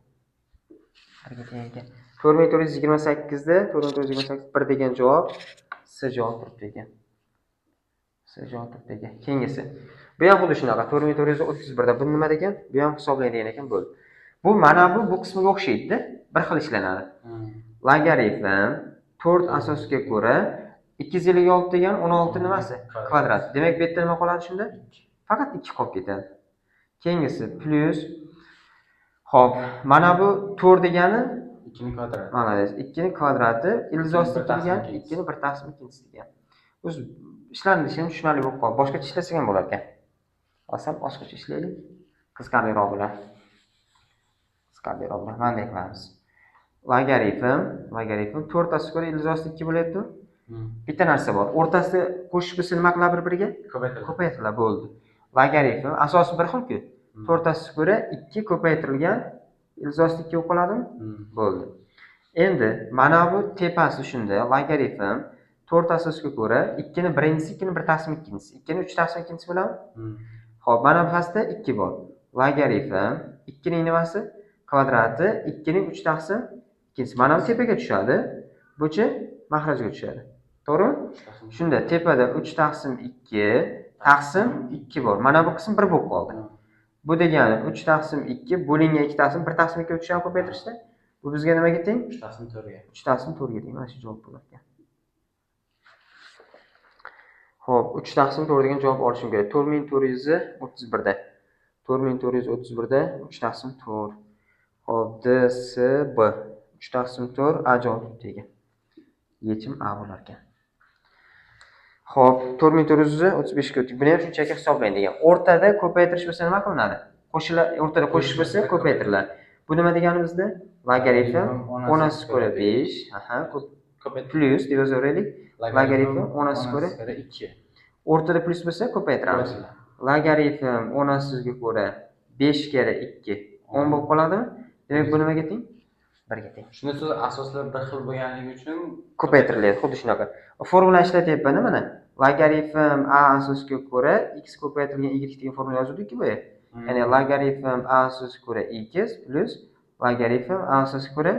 S1: 1 ga teng ekan. 4428 da 4428 1 degan javob C javob turibdi ekan. C javob turibdi ekan. Keyingisi. Bu ham xuddi shunaqa 4431 da bu nima degan? Bu ham hisoblaydigan ekan bo'ldi. Bu mana bu qismiga o'xshaydi-da, bir xil ishlanadi. Logaritm 4 asosga ko'ra 256 degan 16 nimasi? Kvadrat. Demak, bu yerda nima qoladi shunda? Faqat 2 qolib ketadi. Keyingisi plus. Xo'p, mana bu 4 degani
S2: 2 ning kvadrati.
S1: Mana 2 ning kvadrati, ilzosi degani 2 ning 1 taqsim 2 degan. O'zi ishlanishim tushunarli bo'lib qoldi. Boshqacha ishlasak ham bo'lar ekan. Olsam boshqacha ishlaylik. Qiziqarliroq bo'ladi. Qiziqarliroq bo'ladi. Mana qilamiz. Logaritm 4 asosiga ko'ra ilzosi 2 bo'lyapti. Bitta narsa bor. O'rtasida qo'shib bo'lsa nima qiladi bir-biriga? Ko'paytiriladi bo'ldi. Logaritm asosi bir xil-ku. 4 asosiga ko'ra 2 ko'paytirilgan ilzosi 2 bo'lib qoladimi? Bo'ldi. Endi mana bu tepasi shunda logaritm 4 asosiga ko'ra 2 ni birinchisi 2 ni 1 taqsim 2-si, 2 ni 3 taqsim 2-si bilan. Xo'p, mana bu pastda 2 bor. Logaritm 2 ning nimasi? Kvadrati 2 ning 3 taqsim 2-si. Mana bu tepaga tushadi. Buchi mahrajga tushadi. To'g'rimi? Shunda tepada 3 taqsim 2 taqsim 2 bor. Mana bu qism 1 bo'lib qoldi. Bu degani 3 taqsim 2 bo'lingan 2 taqsim 1 taqsim 2 o'tishni ko'paytirishda bu bizga nimaga teng?
S2: 3 taqsim 4 ga.
S1: 3 taqsim 4 ga teng. Mana shu javob bo'lar ekan. Xo'p, 3 taqsim 4 degan javob olishim kerak. 4431 da. 4431 da 3 taqsim 4. Xo'p, D, C, B. 3 taqsim 4 A javob degan. Yechim A bo'lar ekan. Xo'p, 4435 ga o'tdik. Buni ham shunchaki hisoblang degan. O'rtada ko'paytirish bo'lsa nima qilinadi? O'rtada qo'shish bo'lsa ko'paytiriladi. Bu nima deganimizda? Logaritm 10^5, plus deb yozaveraylik. Logaritm 10^2. O'rtada plus bo'lsa ko'paytiramiz. Logaritm 10^ga ko'ra 5 kere 2 10 bo'lib qoladimi? Demak, bu nimaga teng? 1 ga teng.
S2: Shunda so'z asoslar bir xil bo'lganligi uchun
S1: Ko'paytiriladi, xuddi shunaqa. Formula ishlatyapman mana. Logaritm a asosiga ko'ra x ko'paytirilgan y degan formula yozdik-ku bu. Ya'ni logaritm a asosiga ko'ra x plus logaritm a asosiga ko'ra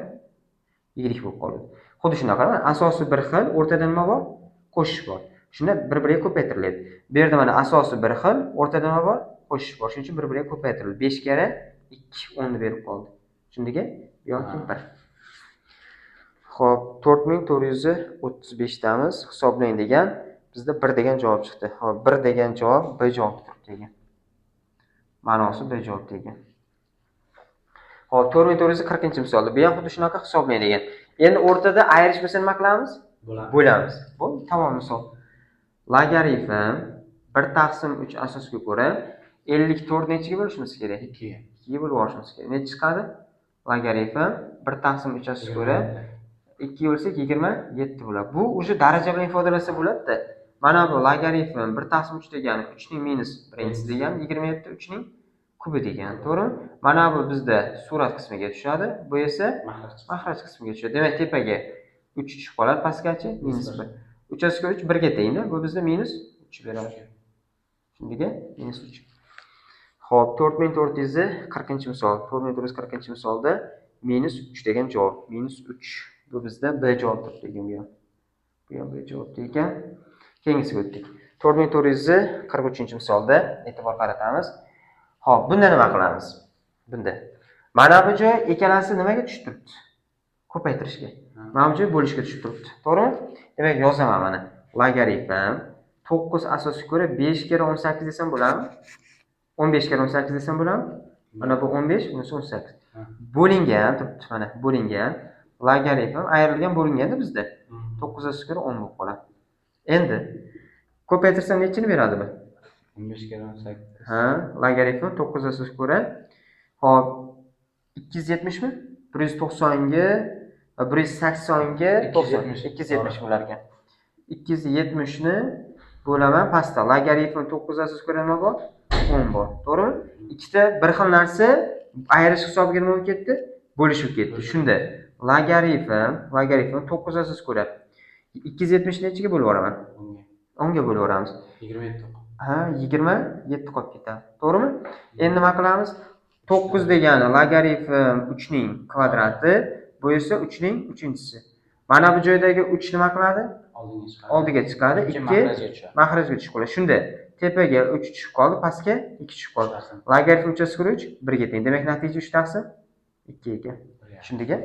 S1: y bo'lib qoladi. Xuddi shunaqa, asosi bir xil, o'rtada nima bor? Qo'shish bor. Shunda bir-biriga ko'paytiriladi. Bu yerda mana asosi bir xil, o'rtada nima bor? Qo'shish bor. Shuning uchun bir-biriga ko'paytiriladi. 5 kara 2 10 ni berib qoldi. Tushundingmi? Yoki 1. Xo'p, 4435 damiz hisoblang degan, bizda 1 degan javob chiqdi. Xo'p, 1 degan javob B javob turibdi degan. Ma'nosi B javob degan. Xo'p, 4440-misolda bu ham xuddi shunaqa hisoblang degan. Endi o'rtada ayirish bo'lsa nima qilamiz? Bo'lamiz. Bu tamom misol. Logaritm 1 taqsim 3 asosga ko'ra 54 nechiga bo'lishimiz kerak?
S2: 2 ga.
S1: 2 ga bo'lib olishimiz kerak. Necha chiqadi? Logaritm 1 taqsim 3 asosga ko'ra 2 bo'lsak 27 bo'ladi. Bu o'sha daraja bilan ifodalasa bo'ladi-da. Mana bu logaritm 1 taqsim 3 degani 3 ning minus 1 degani 27 3 ning kubi degani. To'g'rimi? Mana bu bizda surat qismiga tushadi. Bu esa maxraj qismiga tushadi. Demak, tepaga 3 tushib qoladi, pastgacha minus 1. 3 asga 3 1 ga tengda. Bu bizda minus 3 beradi. Shundiga minus 3. Xo'p, 4440-misol. 4440-misolda minus 3 degan javob. Minus 3. Bu bizda B javob degan bu ham. Bu ham B javob degan. Keyingisiga o'tdik. 4443-misolda e'tibor qaratamiz. Xo'p, bunda nima qilamiz? Bunda. Mana bu joy ikkalasi nimaga tushib turibdi? Ko'paytirishga. Mana bu joy bo'lishga tushib turibdi. To'g'rimi? Demak, yozaman mana. Logaritm 9 asosiga ko'ra 5 kara 18 desam bo'ladimi? 15 kara 18 desam bo'ladimi? Mana bu 15, bunisi 18. Bo'lingan turibdi mana, bo'lingan. Logaritm ayrilgan bo'lingan-da bizda. 9 asosiga ko'ra 10 bo'lib qoladi. Endi ko'paytirsam nechini beradi bu?
S2: 15 kara 18.
S1: Ha, logaritm 9 asosiga ko'ra. Hop, 270 mi? 190 ga 180 ga 90 270 bo'lar ekan. 270 ni bo'laman pastda. Logaritm 9 asosiga ko'ra nima bor? 10 bor. To'g'rimi? Ikkita bir xil narsa ayirish hisobiga nima bo'lib ketdi? Bo'lishib ketdi. Shunda logaritm 9 asosiga ko'ra 270 nechiga bo'lib yuboraman? 10 ga bo'lib yuboramiz.
S2: 27.
S1: Ha, 27 qolib ketadi. To'g'rimi? Endi nima qilamiz? 9 degani logaritm 3 ning kvadrati, bu esa 3 ning 3-chisi. Mana bu joydagi 3 nima qiladi? Oldiga chiqadi. 2 maxrajga tushib qoladi. Shunda tepaga 3 tushib qoldi, pastga 2 tushib qoldi. Logaritm 3/3 1 ga teng. Demak, natija 3 taqsim 2 ekan. Tushundingmi?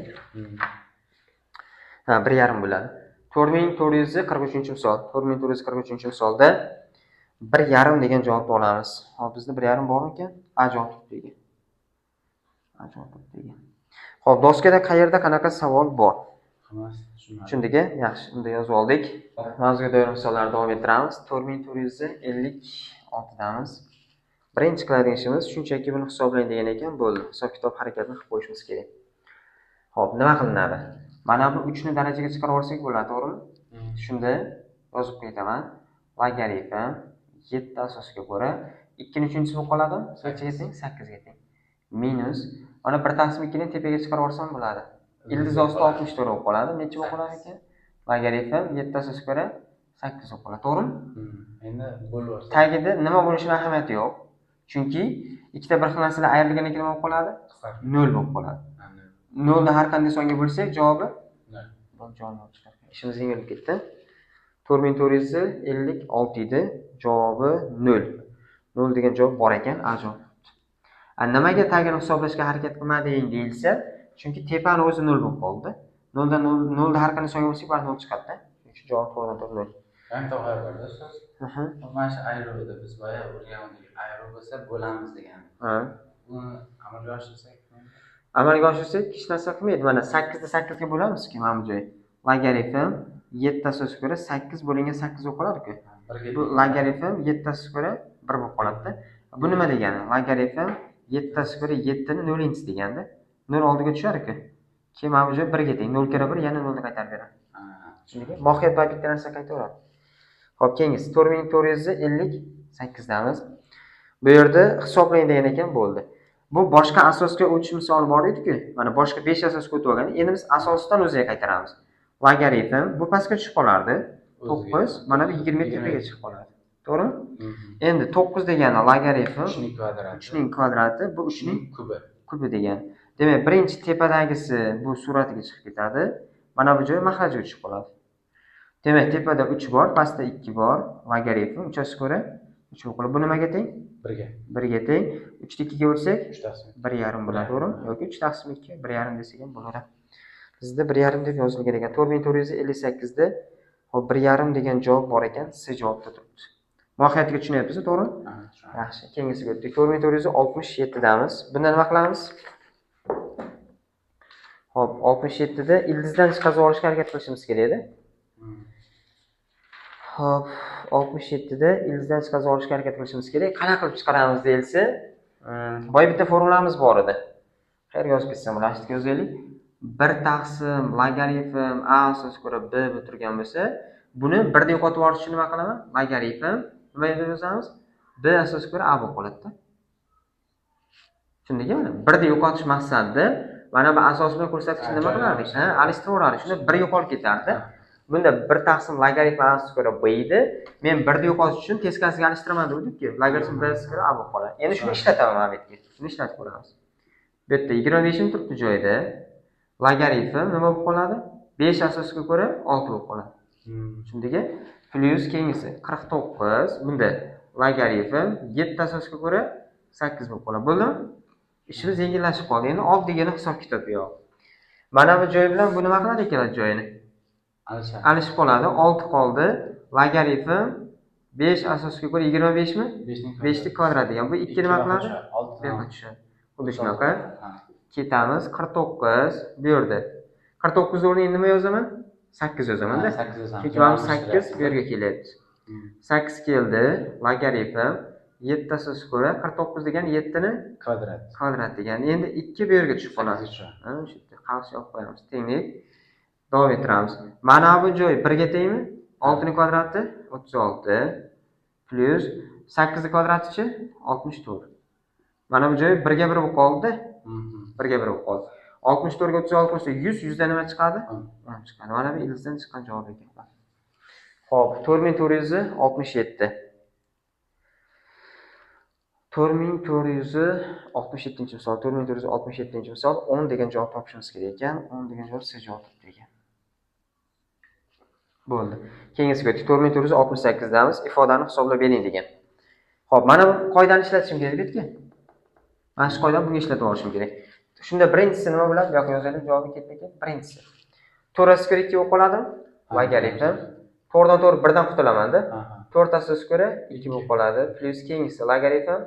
S1: Ha, 1,5 bo'ladi. 4443-misol. 4443-misolda 1,5 degan javobni olamiz. Hop, bizda 1,5 bormi ekan? A javob turibdi. A javob turibdi. Hop, doskada qayerda qanaqa savol bor? Tushundingmi? Yaxshi, unda yozib oldik. Mavzuga doir misollarni davom ettiramiz. 4456 damiz. Birinchi qiladigan ishimiz shunchaki buni hisoblang degan ekan, bo'ldi. Hisob-kitob harakatini qilib qo'yishimiz kerak. Hop, nima qilinadi? Mana bu 3 ni darajaga chiqarib olsak bo'ladi, to'g'rimi? Shunda yozib qo'yaman. Logaritm 7 asosiga ko'ra 2 ning 3-chisi bo'lib qoladi. Nechaga teng? 8 ga teng. Minus mana 1 taqsim 2 ni tepaga chiqarib olsam bo'ladi. Ildiz ostida 64 bo'lib qoladi. Necha bo'lib qoladi ekan? Logaritm 7 asosiga ko'ra 8 bo'lib qoladi, to'g'rimi?
S2: Endi bo'lib
S1: tagida nima bo'lishining ahamiyati yo'q. Chunki ikkita bir xil narsalar ayrilgandan keyin nima bo'lib qoladi? 0 bo'lib qoladi. 0 ni har qanday songa bo'lsak, javobi 0. Javob chiqadi. Ishimiz yengilib ketdi. 4456 edi. Javobi 0. 0 degan javob bor ekan, A javob. Nimaga tagini hisoblashga harakat qilmading deyilsa, chunki tepani o'zi 0 bo'lib qoldi. 0 dan 0 da har qanday songa bo'lsak, baribir 0 chiqadi-da. Shuning uchun javob to'g'ridan 0.
S2: Qancha to'g'ri bo'ldi so'z? Mana shu ayruvda biz boya o'rgandik. Ayruv bo'lsa bo'lamiz degan. Buni amalga oshirsak,
S1: amalga oshirsak hech narsa qilmaydi. Mana 8 da 8 ga bo'lamiz-ku mana bu joy. Logaritm 7 asosiga ko'ra 8 bo'lingan 8 bo'lib qoladi-ku. Bu logaritm 7 asosiga ko'ra 1 bo'lib qoladi-da. Bu nima degani? Logaritm 7 asosiga ko'ra 7 ni 0-inchisi deganda 0 oldiga tushar-ku. Keyin mana bu joy 1 ga teng. 0 kira 1 yana 0 ni qaytarib beradi. Tushundingmi? Mohiyat va bitta narsa qaytaveradi. Xo'p, keyingisi 4458 damiz. Bu yerda hisoblang degan ekan, bo'ldi. Bu boshqa asosga o'tish misoli bor edi-ku. Mana boshqa 5 asosga o'tib olgan. Endi biz asosdan o'ziga qaytaramiz. Logaritm bu pastga tushib qolardi. 9 mana bu 20 tepaga chiqib qoladi. To'g'rimi? Endi 9 degani logaritm
S2: 3 ning kvadrati.
S1: 3 ning kvadrati bu 3 ning
S2: kubi.
S1: kubi degan. Demak, birinchi tepadagisi bu suratiga chiqib ketadi. Mana bu joy mahrajga tushib qoladi. Demak, tepada 3 bor, pastda 2 bor. Logaritm 3 ga ko'ra 3 bo'lib, bu nimaga teng?
S2: 1 ga.
S1: 1 ga teng. 3 ni 2 ga bo'lsak
S2: 3 taqsim.
S1: 1,5 bo'ladi, to'g'rimi? Yoki 3 taqsim 2 1,5 desak ham bo'ladi. Bizda 1,5 deb yozilgan ekan. 4458 da hop 1,5 degan javob bor ekan, C javobda turibdi. Mohiyatiga tushunyapsizmi, to'g'rimi? Yaxshi. Keyingisiga o'tdik. 4467 damiz. Bunda nima qilamiz? Hop, 67 da ildizdan chiqarib olishga harakat qilishimiz kerak-da. Hop, 67 da ildizdan chiqarib olishga harakat qilishimiz kerak. Qanaqa qilib chiqaramiz deyilsa, boya bitta formulamiz bor edi. Qayerga yozib ketsam bo'ladi? Yozaylik. 1 taqsim logaritm a asosiga ko'ra b bo'lib turgan bo'lsa, buni 1 da yo'qotib yuborish uchun nima qilaman? Logaritm nima deb yozamiz? b asosiga ko'ra a bo'lib qoladi-da. Tushundingmi? Mana 1 da yo'qotish maqsadida mana bu asos bilan ko'rsatkichni nima qilardik? Alishtirib shunda 1 yo'qolib ketardi. Bunda 1 taqsim logaritm a asosiga ko'ra b edi. Men 1 da yo'qotish uchun teskasiga alishtiraman dedik-ku. Logaritm b asosiga ko'ra a bo'lib qoladi. Endi shuni ishlataman mana bu yerga. Shuni ishlatib ko'ramiz. Bu yerda 25 ning turibdi joyida. Logaritm nima bo'lib qoladi? 5 asosiga ko'ra 6 bo'lib qoladi. Tushundingmi? Plus keyingisi 49. Bunda logaritm 7 asosiga ko'ra 8 bo'lib qoladi. Bo'ldimi? Ishimiz yengillashib qoldi. Endi oddiygina hisob kitob yo'q. Mana bu joy bilan bu nima qiladi ekan joyini? Alishib qoladi. 6 qoldi. Logaritm 5 asosiga ko'ra 25 mi? 5 ning kvadrati degan. Bu 2 nima qiladi? 6 ga tushadi. Xuddi shunaqa. Ketamiz 49 bu yerda. 49 o'rniga nima yozaman? 8 yozaman-da.
S2: 8 yozaman.
S1: Chunki mana 8 bu yerga kelyapti. 8 keldi. Logaritm 7 asosiga ko'ra 49 degan 7 ning kvadrat degan. Endi 2 bu yerga tushib qoladi. Ha, shu yerda qarshi olib qo'yamiz. Tenglik. Davom ettiramiz. Mana bu joy 1 ga tengmi? 6 ning kvadrati 36 plus 8 ning kvadratichi 64. Mana bu joy 1 ga 1 bo'lib qoldi. 1 ga 1 bo'lib qoldi. 64 ga 36 qo'shsa 100, 100 dan nima chiqadi? 10 chiqadi. Mana bu ildizdan chiqqan javob ekan. Xo'p, 4467. 4467-misol, 4467-misol 10 degan javob topishimiz kerak ekan. 10 degan javob C javob ekan. Bo'ldi. Keyingisiga o'tdik. 4468 damiz. Ifodani hisoblab bering degan. Xo'p, mana bu qoidani ishlatishim kerak edi-ku. Mana shu qoidani bunga ishlatib olishim kerak. Shunda birinchisi nima bo'ladi? Bu yoqqa yozaylik, javobi ketma-ket. Birinchisi 4 asosiga 2 bo'lib qoladimi? Logaritm. 4 dan 4 1 dan qutulaman-da. 4 asosiga ko'ra 2 bo'lib qoladi. Plus keyingisi logaritm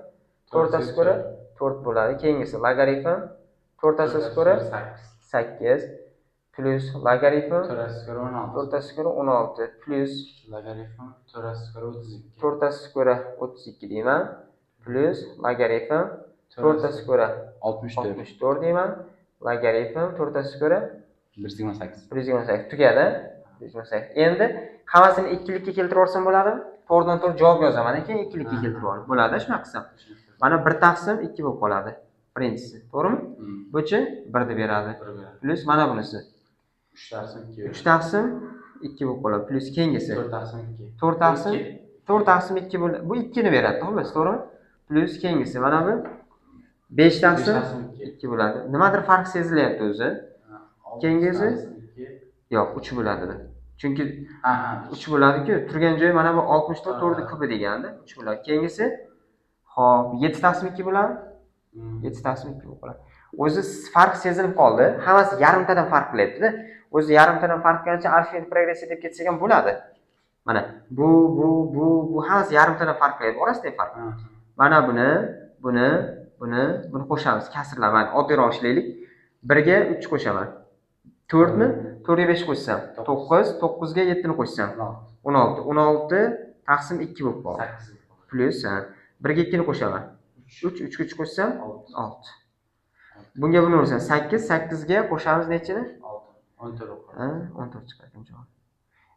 S1: 4 asosiga ko'ra 4 bo'ladi. Keyingisi logaritm 4 asosiga ko'ra 8 plus logaritm
S2: 4 asosiga ko'ra 16.
S1: 4 asosiga ko'ra 16 plus
S2: Logaritm 4 asosiga ko'ra 32.
S1: 4 asosiga ko'ra 32 deyman. Plus logaritm 4 asosiga ko'ra 64 deyman. Logaritm 4 asosiga ko'ra
S2: 128.
S1: 128 tugadi. 128. Endi hammasini ikkilikka keltirib olsam bo'ladimi? To'g'ridan to'g'ri javob yozaman, keyin ikkilikka keltirib olib bo'ladi, shunaqa qilsam. Mana 1 taqsim 2 bo'lib qoladi. Birinchisi, to'g'rimi? Buchi 1 deb beradi. Plus mana bunisi
S2: 3 taqsim 2.
S1: 3 taqsim 2 bo'lib qoladi. Plus keyingisi
S2: 4 taqsim 2.
S1: 4 taqsim 2 bo'ladi. Bu 2 ni beradi, xullas, to'g'rimi? Plus keyingisi mana bu 5 taqsim 2 bo'ladi. Nimadir farq sezilyapti o'zi. Keyingisi yo'q, 3 bo'ladi. Chunki 3 bo'ladi-ku, turgan joyi mana bu 64 4 kubi deganda 3 bo'ladi. Keyingisi hop 7 taqsim 2 bo'ladi. 7 taqsim 2 bo'lib qoladi. O'zi farq sezilib qoldi. Hammasi yarimtadan farq qilyapti-da. O'zi yarimtadan farq qilgancha arifmetik progressiya deb ketsak ham bo'ladi. Mana bu hammasi yarimtadan farq qilyapti. Orasidagi farq. Mana buni qo'shamiz. Kasrlar. Mana oddiyroq ishlaylik. 1 ga 3 qo'shaman. 4 mi? 4 ga 5 qo'shsam 9, 9 ga 7 ni qo'shsam 16. 16 taqsim 2 bo'lib qoldi. 8 plus 1 ga 2 ni qo'shaman. 3 ga 3 qo'shsam 6. Bunga buni ursan 8, 8 ga qo'shamiz nechini?
S2: 14.
S1: 14 chiqar ekan javob.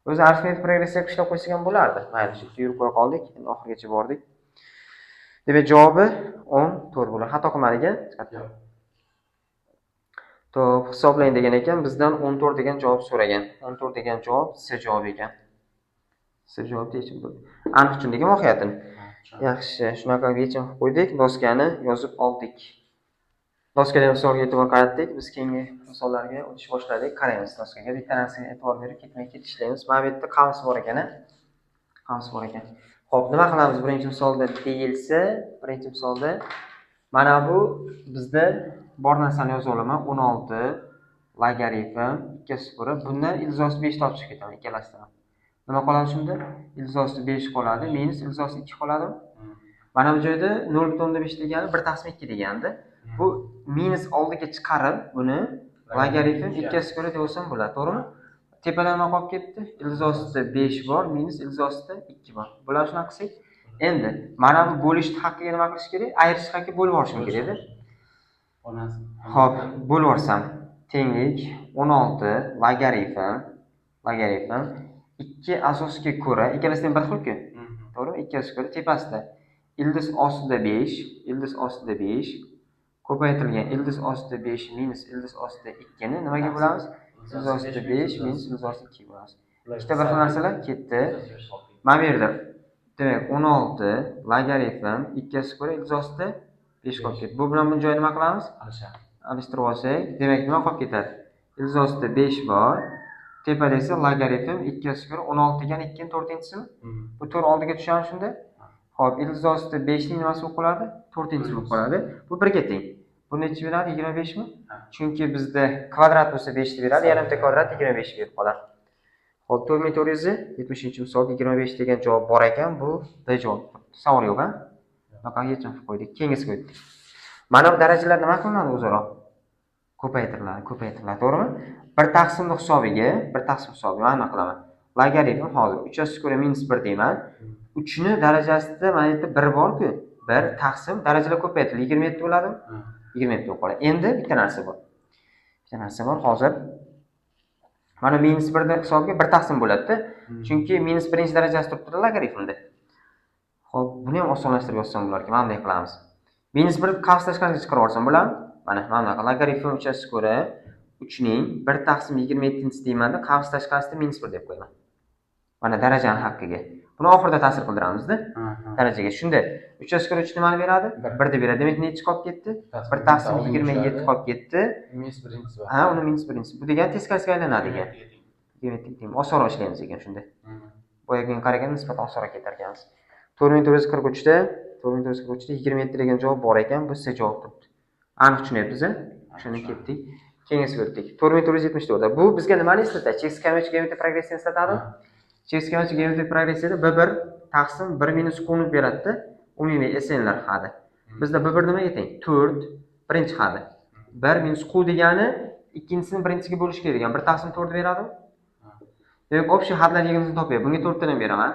S1: O'zi arifmetik progressiya ishlab qo'ysak ham bo'lardi. Mayli, shu yurib qo'ya qoldik. Endi oxirigacha bordik. Demak, javobi 14 bo'ladi. Xato qilmadigan.
S2: Yo'q.
S1: Xo'p, hisoblang degan ekan, bizdan 14 degan javob so'ragan. 14 degan javob C javobi ekan. C javob yechim bo'ldi. Aniq tushundikmi mohiyatini? Yaxshi, shunaqa yechim qilib qo'ydik, doskani yozib oldik. Doskadan misolga e'tibor qaratdik. Biz keyingi misollarga o'tish boshladik. Qaraymiz doskaga. Bitta narsaga e'tibor berib ketmay-ket ishlaymiz. Mana bu yerda qavs bor ekan, qavs bor ekan. Xo'p, nima qilamiz birinchi misolda deyilsa, birinchi misolda mana bu bizda bor narsani yozib olaman. 16 logaritm 2/. Bundan ildizosi 5 topishga ketaman ikkalasidan. Nima qoladi shunda? Ildizosi 5 qoladi, minus ildizosi 2 qoladi. Mana bu joyda 0.5 degani 1/2 degandi. Bu minus oldiga chiqarib, buni logaritm 2/2 deb olsam bo'ladi, to'g'rimi? Tepadan nima qolib ketdi? Ildizosida 5 bor, minus ildizosida 2 bor. Bular shunaqa qilsak, endi mana bu bo'lishni haqqiga nima qilish kerak? Ayirish haqqiga bo'lib yuborishim kerak-da. Xo'p, bo'lib yuborsam, tenglik 16 logaritm 2 asosga ko'ra, ikkalasidan bir xil-ku. To'g'rimi? 2/2 tepasida ildiz ostida 5 ko'paytirilgan ildiz ostida 5 minus ildiz ostida 2 ni nimaga bo'lamiz? Ildiz ostida 5 minus ildiz ostida 2 bo'lamiz. Ikkita bir xil narsalar ketdi. Mana bu yerda demak 16 logaritm 2/2 ildiz ostida 5 qolib ketdi. Bu bilan buni joyi nima qilamiz? Alishtirib olsak, demak nima qolib ketadi? Ildiz ostida 5 bor. Tepada esa logaritm 2/2 16 degan 2 ning 4-chisimi? Bu 4 oldiga tushadi shunda. Xo'p, ildiz ostida 5 ning nimasi bo'lib qoladi? 4-chi bo'lib qoladi. Bu 1 ga teng. Bu necha beradi? 25 mi? Chunki bizda kvadrat bo'lsa 5 ni beradi, yarimta kvadrat 25 berib qoladi. Xo'p, 4470-misol 25 degan javob bor ekan, bu D javob. Savol yo'q, ha? Bunaqa yechim qilib qo'ydik. Keyingisiga o'tdik. Mana bu darajalar nima qilinadi o'zaro? Ko'paytiriladi, to'g'rimi? 1/2 hisobiga, mana nima qilaman? Logaritm hozir 3/2 minus 1 deyman. 3 ni darajasida mana bu yerda 1 bor-ku. 1/2 darajalar ko'paytirildi. 27 bo'ladimi? 27 bo'lib qoladi. Endi bitta narsa bor. Hozir mana minus 1 da hisobiga 1/2 bo'ladi-da. Chunki minus 1-chi darajasi turibdi logaritmda. Xo'p, buni ham osonlashtirib yozsam bo'lar ekan. Mana bunday qilamiz. Minus 1 qavs tashqariga chiqarib olsam bo'ladimi? Mana bunaqa logaritm 3/2 3 ning 1/27-chi deymanda, qavs tashqarisida minus 1 deb qo'yaman. Mana darajani haqqiga. Buni oxirida ta'sir qildiramiz-da. Darajaga. Shunda 3/3 nimani beradi? 1 deb beradi. Demak, necha qolib ketdi? 1/27 qolib ketdi.
S2: Minus 1-chi bor.
S1: Ha, uni minus 1-chi. Bu degani teskarisiga aylanadi ekan. 27 osonroq ishlaymiz ekan shunda. Boyagiga qaraganda nisbatan osonroq ketar ekanmiz. 4443 da 27 degan javob bor ekan, bu C javob turibdi. Aniq tushunyapsiz-a? Shundan ketdik. Keyingisiga o'tdik. 4474 da. Bu bizga nimani eslatadi? Cheksiz kamayuvchi geometrik progressni eslatadi. Cheksiz kamayuvchi geometrik progressiyada B1 taqsim 1 minus quvnib beradi-da. Umumiy SNlar hadi. Bizda B1 nimaga teng? 4 birinchi hadi. 1 minus q degani ikkinchisini birinchisiga bo'lish kerak ekan. 1/4 beradimi? Demak, общий hadlar yig'indisini topyapti. Bunga 4 tadan beraman.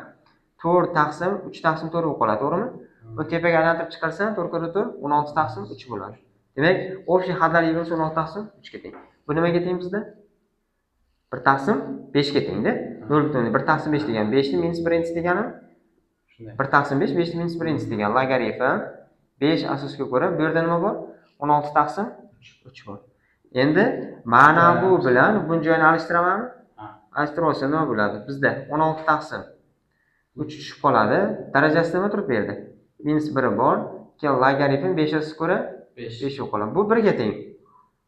S1: 4/3/4 bo'lib qoladi, to'g'rimi? Bu tepaga aylantirib chiqarsam 4 16/3 bo'ladi. Demak, общий hadlar yig'indisi 16/3 ga teng. Bu nimaga teng bizda? 1/5 ga teng-da. 1/5 degan 5 ni minus 1-chi degani? Shunday. 1/5 5 ni minus 1-chi degan logaritm 5 asosga ko'ra bu yerda nima bor? 16/3 bor. Endi mana bu bilan buni joyini alishtiramanmi? Alishtirib olsa nima bo'ladi? Bizda 16/3 tushib qoladi. Darajasi nima turib berdi? Minus 1 bor. Keyin logaritm 5/5 bo'lib qoladi. Bu 1 ga teng.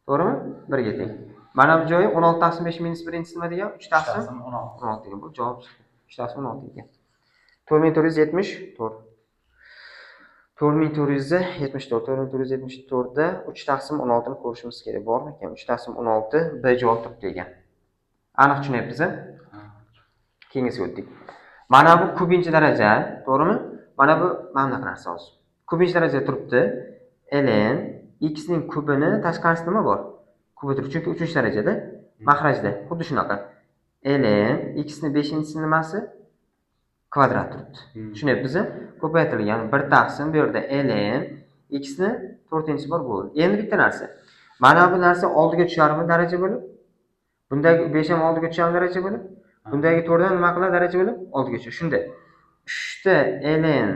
S1: To'g'rimi? 1 ga teng. Mana bu joyi 16/5 minus 1-chi nima degan? 3/16 degan. Bu javob 3/16 ekan. 4474. 4474 da 3/16 ni ko'rishimiz kerak. Bormi ekan? 3/16 B javob turibdi ekan. Aniq tushunyapsiz-a? Keyingisiga o'tdik. Mana bu ko'pinchi daraja, to'g'rimi? Mana bu mana bunaqa narsa hozir. Ko'pinchi daraja turibdi. ln x ning kubini tashqarisida nima bor? Kubi turibdi, chunki 3-darajada, mahrajda. Xuddi shunaqa. ln x ning 5-chisi nimasi? Kvadrat turibdi. Tushunyapsiz-a? Ko'paytirilgan 1/2 bu yerda ln x ni 4-chi bor bo'ldi. Endi bitta narsa. Mana bu narsa oldiga tusharmi daraja bo'lib? Bundagi 5 ham oldiga tusharmi daraja bo'lib? Bundagi 4 dan nima qiladi daraja bo'lib? Oldiga tushadi. Shunda 3 ta ln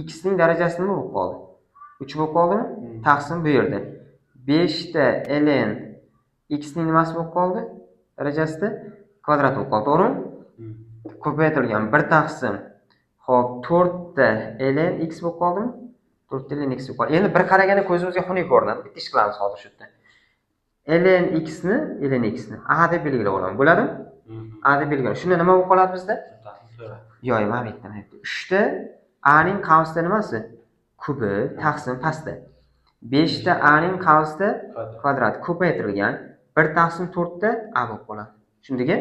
S1: x ning darajasi nima bo'lib qoldi? 3 bo'lib qoldimi? Taqsim bu yerda. 5 ta ln x ning nimasi bo'lib qoldi? Darajasida kvadrat bo'lib qoldi, to'g'rimi? Ko'paytirilgan 1 taqsim. Xo'p, 4 ta ln x bo'lib qoldimi? 4 ta ln x bo'lib qoldi. Endi bir qaraganda ko'zimizga xunuk ko'rinadi. Bitta ish qilamiz hozir shu yerda. ln x ni a deb belgilab olaman. Bo'ladimi? A deb belgilab. Shunda nima bo'lib qoladi bizda? Yo'q, mana bu yerdan. 3 ta a ning qavsida nimasi? Kubi taqsim pastda. 5 ta a ning qavsida kvadrat ko'paytirilgan 1 taqsim 4 ta a bo'lib qoladi. Tushundingmi?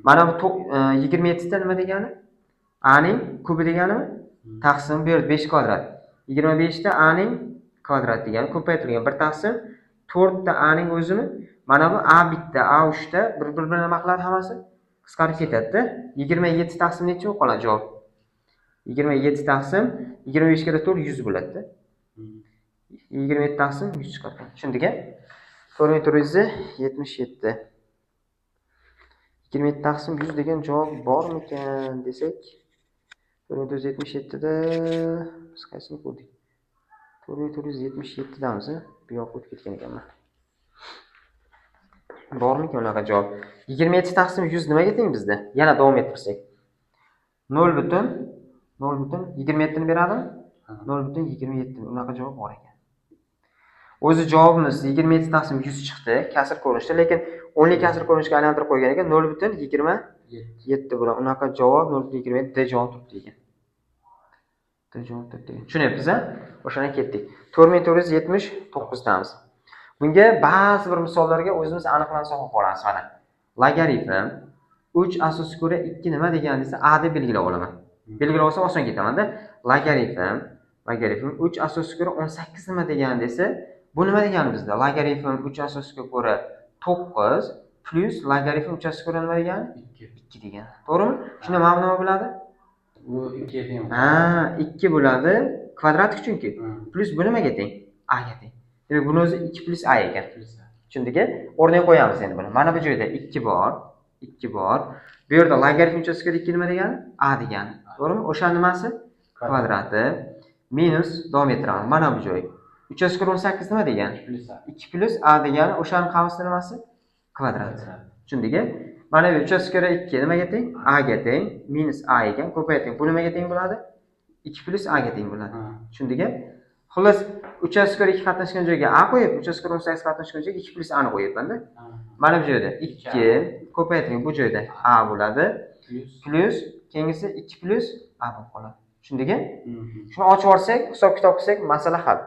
S1: Mana bu 27 ta nima degani? A ning kubi deganimi? Taqsim bu yerda 5 kvadrat. 25 ta a ning kvadrat degani ko'paytirilgan 1 taqsim 4 ta a ning o'zini. Mana bu a bitta, a 3 ta bir-birini nima qiladi hammasi? Qisqarib ketadi-da. 27 taqsim necha bo'lib qoladi javob? 27 taqsim 25 ga 4 100 bo'ladi-da. 27 taqsim 100 chiqadi. Tushundingmi? 477. 27 taqsim 100 degan javob bormikan desak, 477 da biz qaysini ko'rdik? 477 damiz, bu yoqqa o'tib ketgan ekanman. Bormikan unaqa javob? 27 taqsim 100 nimaga teng bizda? Yana davom ettirsak. 0,27 ni beradimi? 0,27 unaqa javob bor ekan. O'zi javobimiz 27 taqsim 100 chiqdi, kasr ko'rinishda, lekin 10 li kasr ko'rinishga aylantirib qo'ygan ekan 0,27 bo'ladi. Unaqa javob 0,27 D javob turibdi ekan. D javob turibdi. Tushunyapsiz-a? O'shana ketdik. 4479 damiz. Bunga ba'zi bir misollarga o'zimiz aniqlansa olib qolamiz mana. Logaritm 3 asosiga ko'ra 2 nima degan desa a deb belgilab olaman. Belgilab olsam oson ketaman-da. Logaritm 3 asosiga ko'ra 18 nima degan desa, bu nima degani bizda? Logaritm 3 asosiga ko'ra 9 plus logaritm 3 asosiga ko'ra nima degani? 2 degan. To'g'rimi? Shunda mana bu nima bo'ladi?
S2: Bu 2 ga teng.
S1: 2 bo'ladi. Kvadrat chunki. Plus bu nimaga teng? A ga teng. Demak, buni o'zi 2 plus a ekan. Tushundingmi? O'rniga qo'yamiz endi buni. Mana bu joyda 2 bor. Bu yerda logaritm 3 asosiga 2 nima degani? A degani. To'g'rimi? O'sha nimasi? Kvadrati minus davom ettiramiz. Mana bu joy. 3 asosiga 18 nima degani? 2 plus a degani o'shaning qavsida nimasi? Kvadrat. Tushundingmi? Mana bu 3 asosiga 2 nimaga teng? A ga teng. Minus a ekan. Ko'paytiring. Bu nimaga teng bo'ladi? 2 plus a ga teng bo'ladi. Tushundingmi? Xullas 3 asosiga 2 qatnashgan joyga a qo'yib, 3 asosiga 18 qatnashgan joyga 2 plus a ni qo'yibman-da. Mana bu joyda 2 ko'paytiring. Bu joyda a bo'ladi. Plus keyingisi 2 plus a bo'lib qoladi. Tushundingmi? Shuni ochib olsak, hisob-kitob qilsak, masala hal.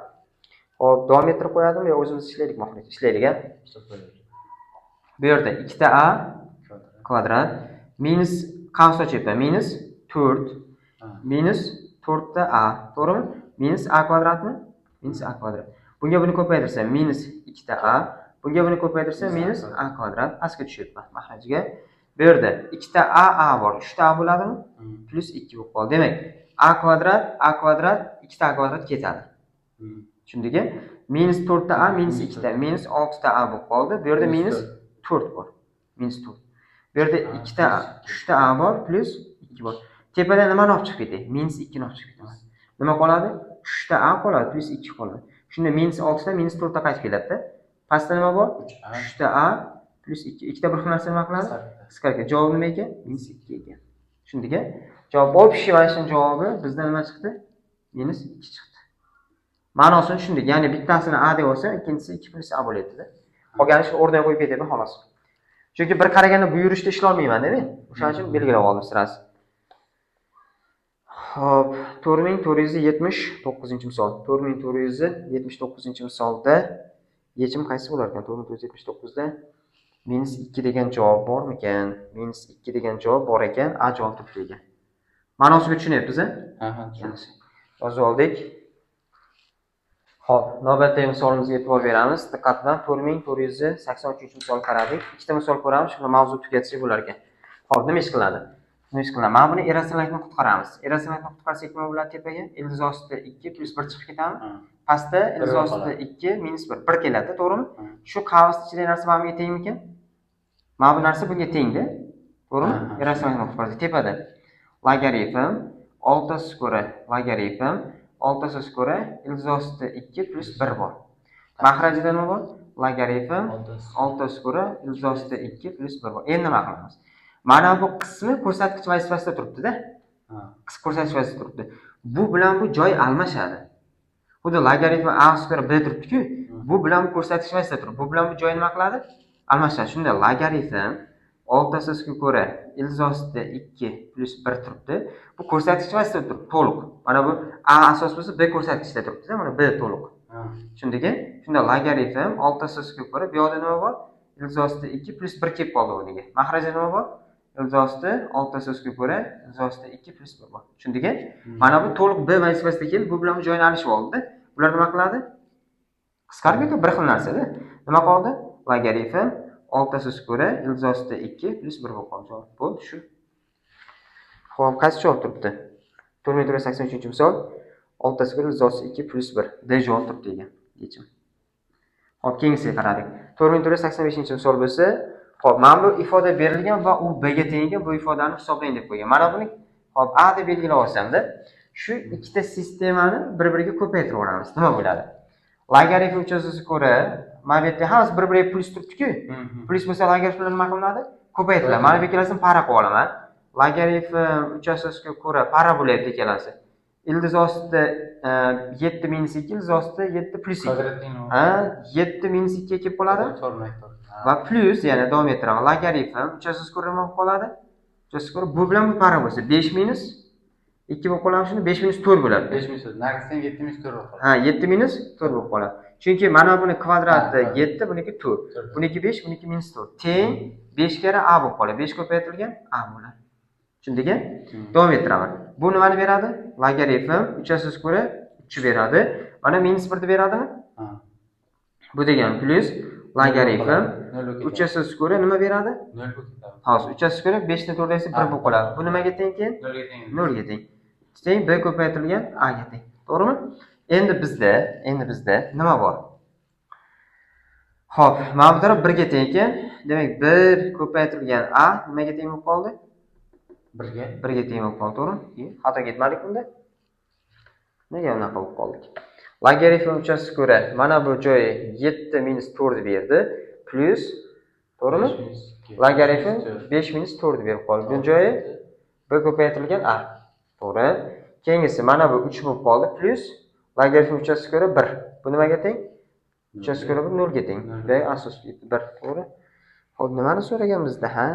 S1: Xo'p, davom ettirib qo'yadimi yo o'zimiz ishlaylik mohiyat? Ishlaylik-a. Bu yerda 2 ta a kvadrat minus qavs ochibman. Minus 4 minus 4 ta a. To'g'rimi? Minus a kvadratmi? Minus a kvadrat. Bunga buni ko'paytirsam minus 2 ta a. Bunga buni ko'paytirsam minus a kvadrat. Pastga tushyapman mahrajga. Bu yerda 2 ta a bor. 3 ta a bo'ladimi? Plus 2 bo'lib qoldi. Demak, a kvadrat 2 ta a kvadrat ketadi. Tushundingmi? Minus 4 ta a minus 2 ta minus 6 ta a bo'lib qoldi. Bu yerda minus 4 bor. Minus 4. Bu yerda 2 ta 3 ta a bor plus 2 bor. Tepada nimani olib chiqib ketay? Minus 2 ni olib chiqib ketaman. Nima qoladi? 3 ta a qoladi plus 2 qoladi. Shunda minus 6 ta minus 4 ta qaytib keladi-da. Pastda nima bor? 3 ta a plus 2. Ikkita bir xil narsa nima qiladi? Qisqartiradi. Javob nima ekan? Minus 2 ekan. Tushundingmi? Javob общий mana shu javobi bizda nima chiqdi? Minus 2 chiqdi. Ma'nosini tushundik. Ya'ni bittasini a deb olsa, ikkinchisi 2 plus a bo'laydi-da. Qolgani shu o'rniga qo'yib ketaymi xolos. Chunki bir qaraganda bu yurishda ishlay olmayman-da men. O'shaning uchun belgilab oldim sirasi. Hop, 4479-misol. 4479-misolda yechim qaysi bo'lar ekan? 4479 da minus 2 degan javob bormikan? Minus 2 degan javob bor ekan, a javob turibdi ekan. Ma'nosiga tushunyapsiz-a?
S2: Ha, tushundim.
S1: Yozib oldik. Hop, navbatdagi misolimizga e'tibor beramiz. Diqqat bilan 4483-misol qaradik. Ikkita misol ko'ramiz, shuni mavzu tugatsak bo'lar ekan. Hop, nima ish qiladi? Mana buni irratsionallikni qutqaramiz. Irratsionallikni qutqarsak nima bo'ladi tepaga? Ildiz ostida 2 plus 1 chiqib ketadi. Pastda ildiz ostida 2 minus 1 1 keladi, to'g'rimi? Shu qavs ichidagi narsa mana bunga tengmikan? Mana bu narsa bunga tengda. To'g'rimi? Irratsionallikni qutqarsak tepada logaritm 6 ko'ra logaritm 6 asosiga ko'ra ildiz ostida 2 plus 1 bor. Mahrajida nima bor? Logaritm 6 asosiga ko'ra ildiz ostida 2 plus 1 bor. Endi nima qilamiz? Mana bu qismi ko'rsatkich vazifasida turibdi-da. Ko'rsatkich vazifasida turibdi. Bu bilan bu joy almashadi. Xuddi logaritm a square b turibdi-ku, bu bilan bu ko'rsatkich vazifasida turibdi. Bu bilan bu joy nima qiladi? Almashadi. Shunda logaritm 6 asosiga ko'ra ildiz ostida 2 plus 1 turibdi. Bu ko'rsatkich vazifasida turibdi, to'liq. Mana bu a asos bo'lsa b ko'rsatkichda turibdi-da, mana b to'liq. Tushundingmi? Shunda logaritm 6 asosiga ko'ra bu yoqda nima bor? Ildiz ostida 2 plus 1 kelib qoldi o'rniga. Mahrajda nima bor? Ildiz ostida 6 asosiga ko'ra ildiz ostida 2 plus 1 bor. Tushundingmi? Mana bu to'liq b vazifasida keldi, bu bilan bu joyni alishib oldi-da. Bular nima qiladi? Qisqarib ketdi, bir xil narsa-da. Nima qoldi? Logaritm 6 asosiga ko'ra ildiz ostida 2 plus 1 bo'lib qoldi. Bo'ldi shu. Xo'p, qaysi javob turibdi? 483-misol 6 asosiga ko'ra ildiz ostida 2 plus 1. D javob turibdi degan. Yechim. Xo'p, keyingisiga qaradik. 485-misol bo'lsa, xo'p, mana bu ifoda berilgan va u b ga teng ekan, bu ifodani hisoblang deb qo'ygan. Mana buni xo'p, a deb belgilab olsam-da, shu ikkita sistemani bir-biriga ko'paytirib olamiz. Nima bo'ladi? Logaritm uchasasiga ko'ra, mana bu yerda hammasi bir-biriga plus turibdi-ku. Plus bo'lsa logaritmlar nima qilinadi? Ko'paytiriladi. Mana bu ikkalasini para qilib olaman. Logaritm uchasasiga ko'ra para bo'lyapti ikkalasi. Ildiz ostida 7 minus 2, ildiz ostida 7 plus 2. 7 minus 2 kelib qoladi. Va plus, yana davom ettiraman. Logaritm uchasasiga ko'ra nima bo'lib qoladi? Uchasasiga ko'ra bu bilan bu para bo'lsa 5 minus 2 bo'lib qoladi, shunda 5 minus 4 bo'ladi.
S2: 5 minus 4. Nargisdan 7 minus 4 bo'lib qoladi.
S1: 7 minus 4 bo'lib qoladi. Chunki mana buni kvadrati 7, buniki 4. Buniki 5, buniki minus 4. Teng 5 kera a bo'lib qoladi. 5 ko'paytirilgan a bo'ladi. Tushundingmi? Davom ettiraman. Bu nimani beradi? Logaritm uchasasiga ko'ra 3 beradi. Mana minus 1 ni beradimi? Bu degan plus logaritm uchasasiga ko'ra nima beradi?
S2: 0 bo'lib ketadi.
S1: Hozir uchasasiga ko'ra 5 ni 4 desa 1 bo'lib qoladi. Bu nimaga teng keyin?
S2: 0 ga teng.
S1: 0 ga teng. Teng b ko'paytirilgan a ga teng. To'g'rimi? Endi bizda nima bor? Xo'p, mana bu taraf 1 ga teng ekan. Demak, 1 ko'paytirilgan a nimaga teng bo'lib qoldi?
S2: 1 ga.
S1: 1 ga teng bo'lib qoldi, to'g'rimi? Xato ketmadik bunda. Nega unaqa bo'lib qoldik? Logaritm uchasasiga ko'ra mana bu joyi 7 minus 4 berdi, plus to'g'rimi? Logaritm 5 minus 4 berib qoldi. Bu joyi b ko'paytirilgan a. To'g'ri. Keyingisi mana bu 3 bo'lib qoldi, plus logaritm uchasasiga ko'ra 1. Bu nimaga teng? Uchasasiga ko'ra 0 ga teng. B asos 1, to'g'ri. Xo'p, nimani so'ragan bizda? Ha,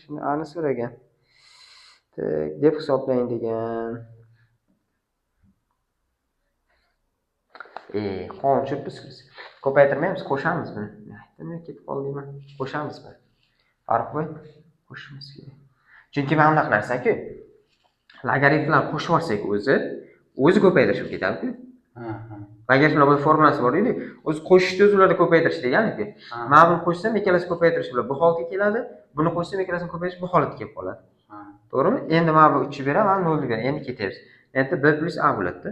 S1: shuni ani so'ragan. Deb hisoblang degan. Qon tushibmiz. Ko'paytirmaymiz, qo'shamiz buni. Nima ketib qoldingmi? Qo'shamiz buni. Farq qo'y. Qo'shimiz kerak. Chunki mana bunaqa narsa-ku. Logaritmlar qo'shib olsak o'zi ko'paytirish bo'lib ketadi-ku. Logaritmlar bu formulasi bor edi. O'zi qo'shishni o'zi ularda ko'paytirish deganiku. Mana buni qo'shsam ikkalasi ko'paytirish bilan bu holatga keladi. Buni qo'shsam ikkalasini ko'paytirish bu holatga kelib qoladi. To'g'rimi? Endi mana bu 3 beraman, 0 beraman. Endi ketamiz. Endi b plus a bo'ladi.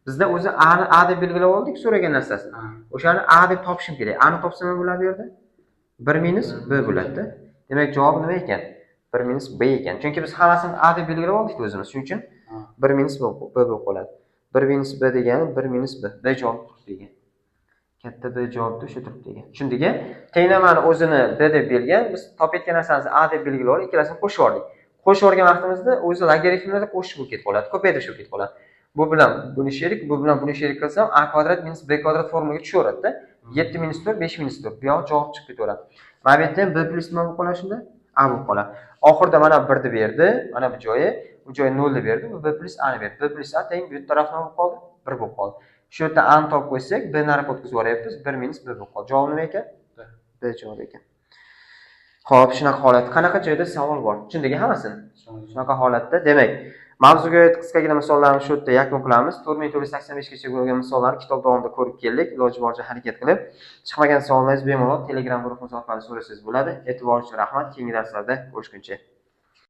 S1: Bizda o'zi a ni a deb belgilab oldik, so'ragan narsasini. O'shani a deb topishim kerak. A ni topsam nima bo'ladi bu yerda? 1 minus b bo'ladi. Demak, javob nima ekan? 1 minus b ekan. Chunki biz hammasini a deb belgilab oldik o'zimiz. Shuning uchun 1 minus b bo'lib qoladi. 1 minus b degani 1 minus b. B javob turibdi degan. Katta b javobda o'sha turibdi degan. Tushundingmi? Tenglamani o'zini b deb belgilagan, biz topayotgan narsamizni a deb belgilab oldik, ikkalasini qo'shib oldik. Qo'shib olgan vaqtimizda o'zi logaritmlarda qo'shish bo'lib ketib qoladi, ko'paytirish bo'lib ketib qoladi. Bu bilan buni sherik, bu bilan buni sherik qilsam a kvadrat minus b kvadrat formulaga tushaveradi-da. 7 minus 4, 5 minus 4. Bu yoq javob chiqib ketaveradi. Mana bu yerda b plus nima bo'lib qoladi shunda? A bo'lib qoladi. Oxirida mana 1 ni berdi, mana bu joyi 0 ni berdi, bu b plus a ni berdi. B plus a teng bu taraf nima bo'lib qoldi? 1 bo'lib qoldi. Shu yerda a ni topib qo'ysak, b ni nariga o'tkazib yuboryapmiz, 1 minus b bo'lib qoldi. Javob nima ekan? B javob ekan. Xo'p, shunaqa holat. Qanaqa joyda savol bor? Tushundingmi hammasini? Shunaqa holatda, demak, mavzuga oid qisqagina misollarni shu yerda yakun qilamiz. 4485 gacha bo'lgan misollarni kitob davomida ko'rib keldik. Iloji boricha harakat qilib, chiqmagan savollaringiz bemalol Telegram guruhimiz orqali so'rasangiz bo'ladi. E'tiboringiz uchun rahmat. Keyingi darslarda ko'rishguncha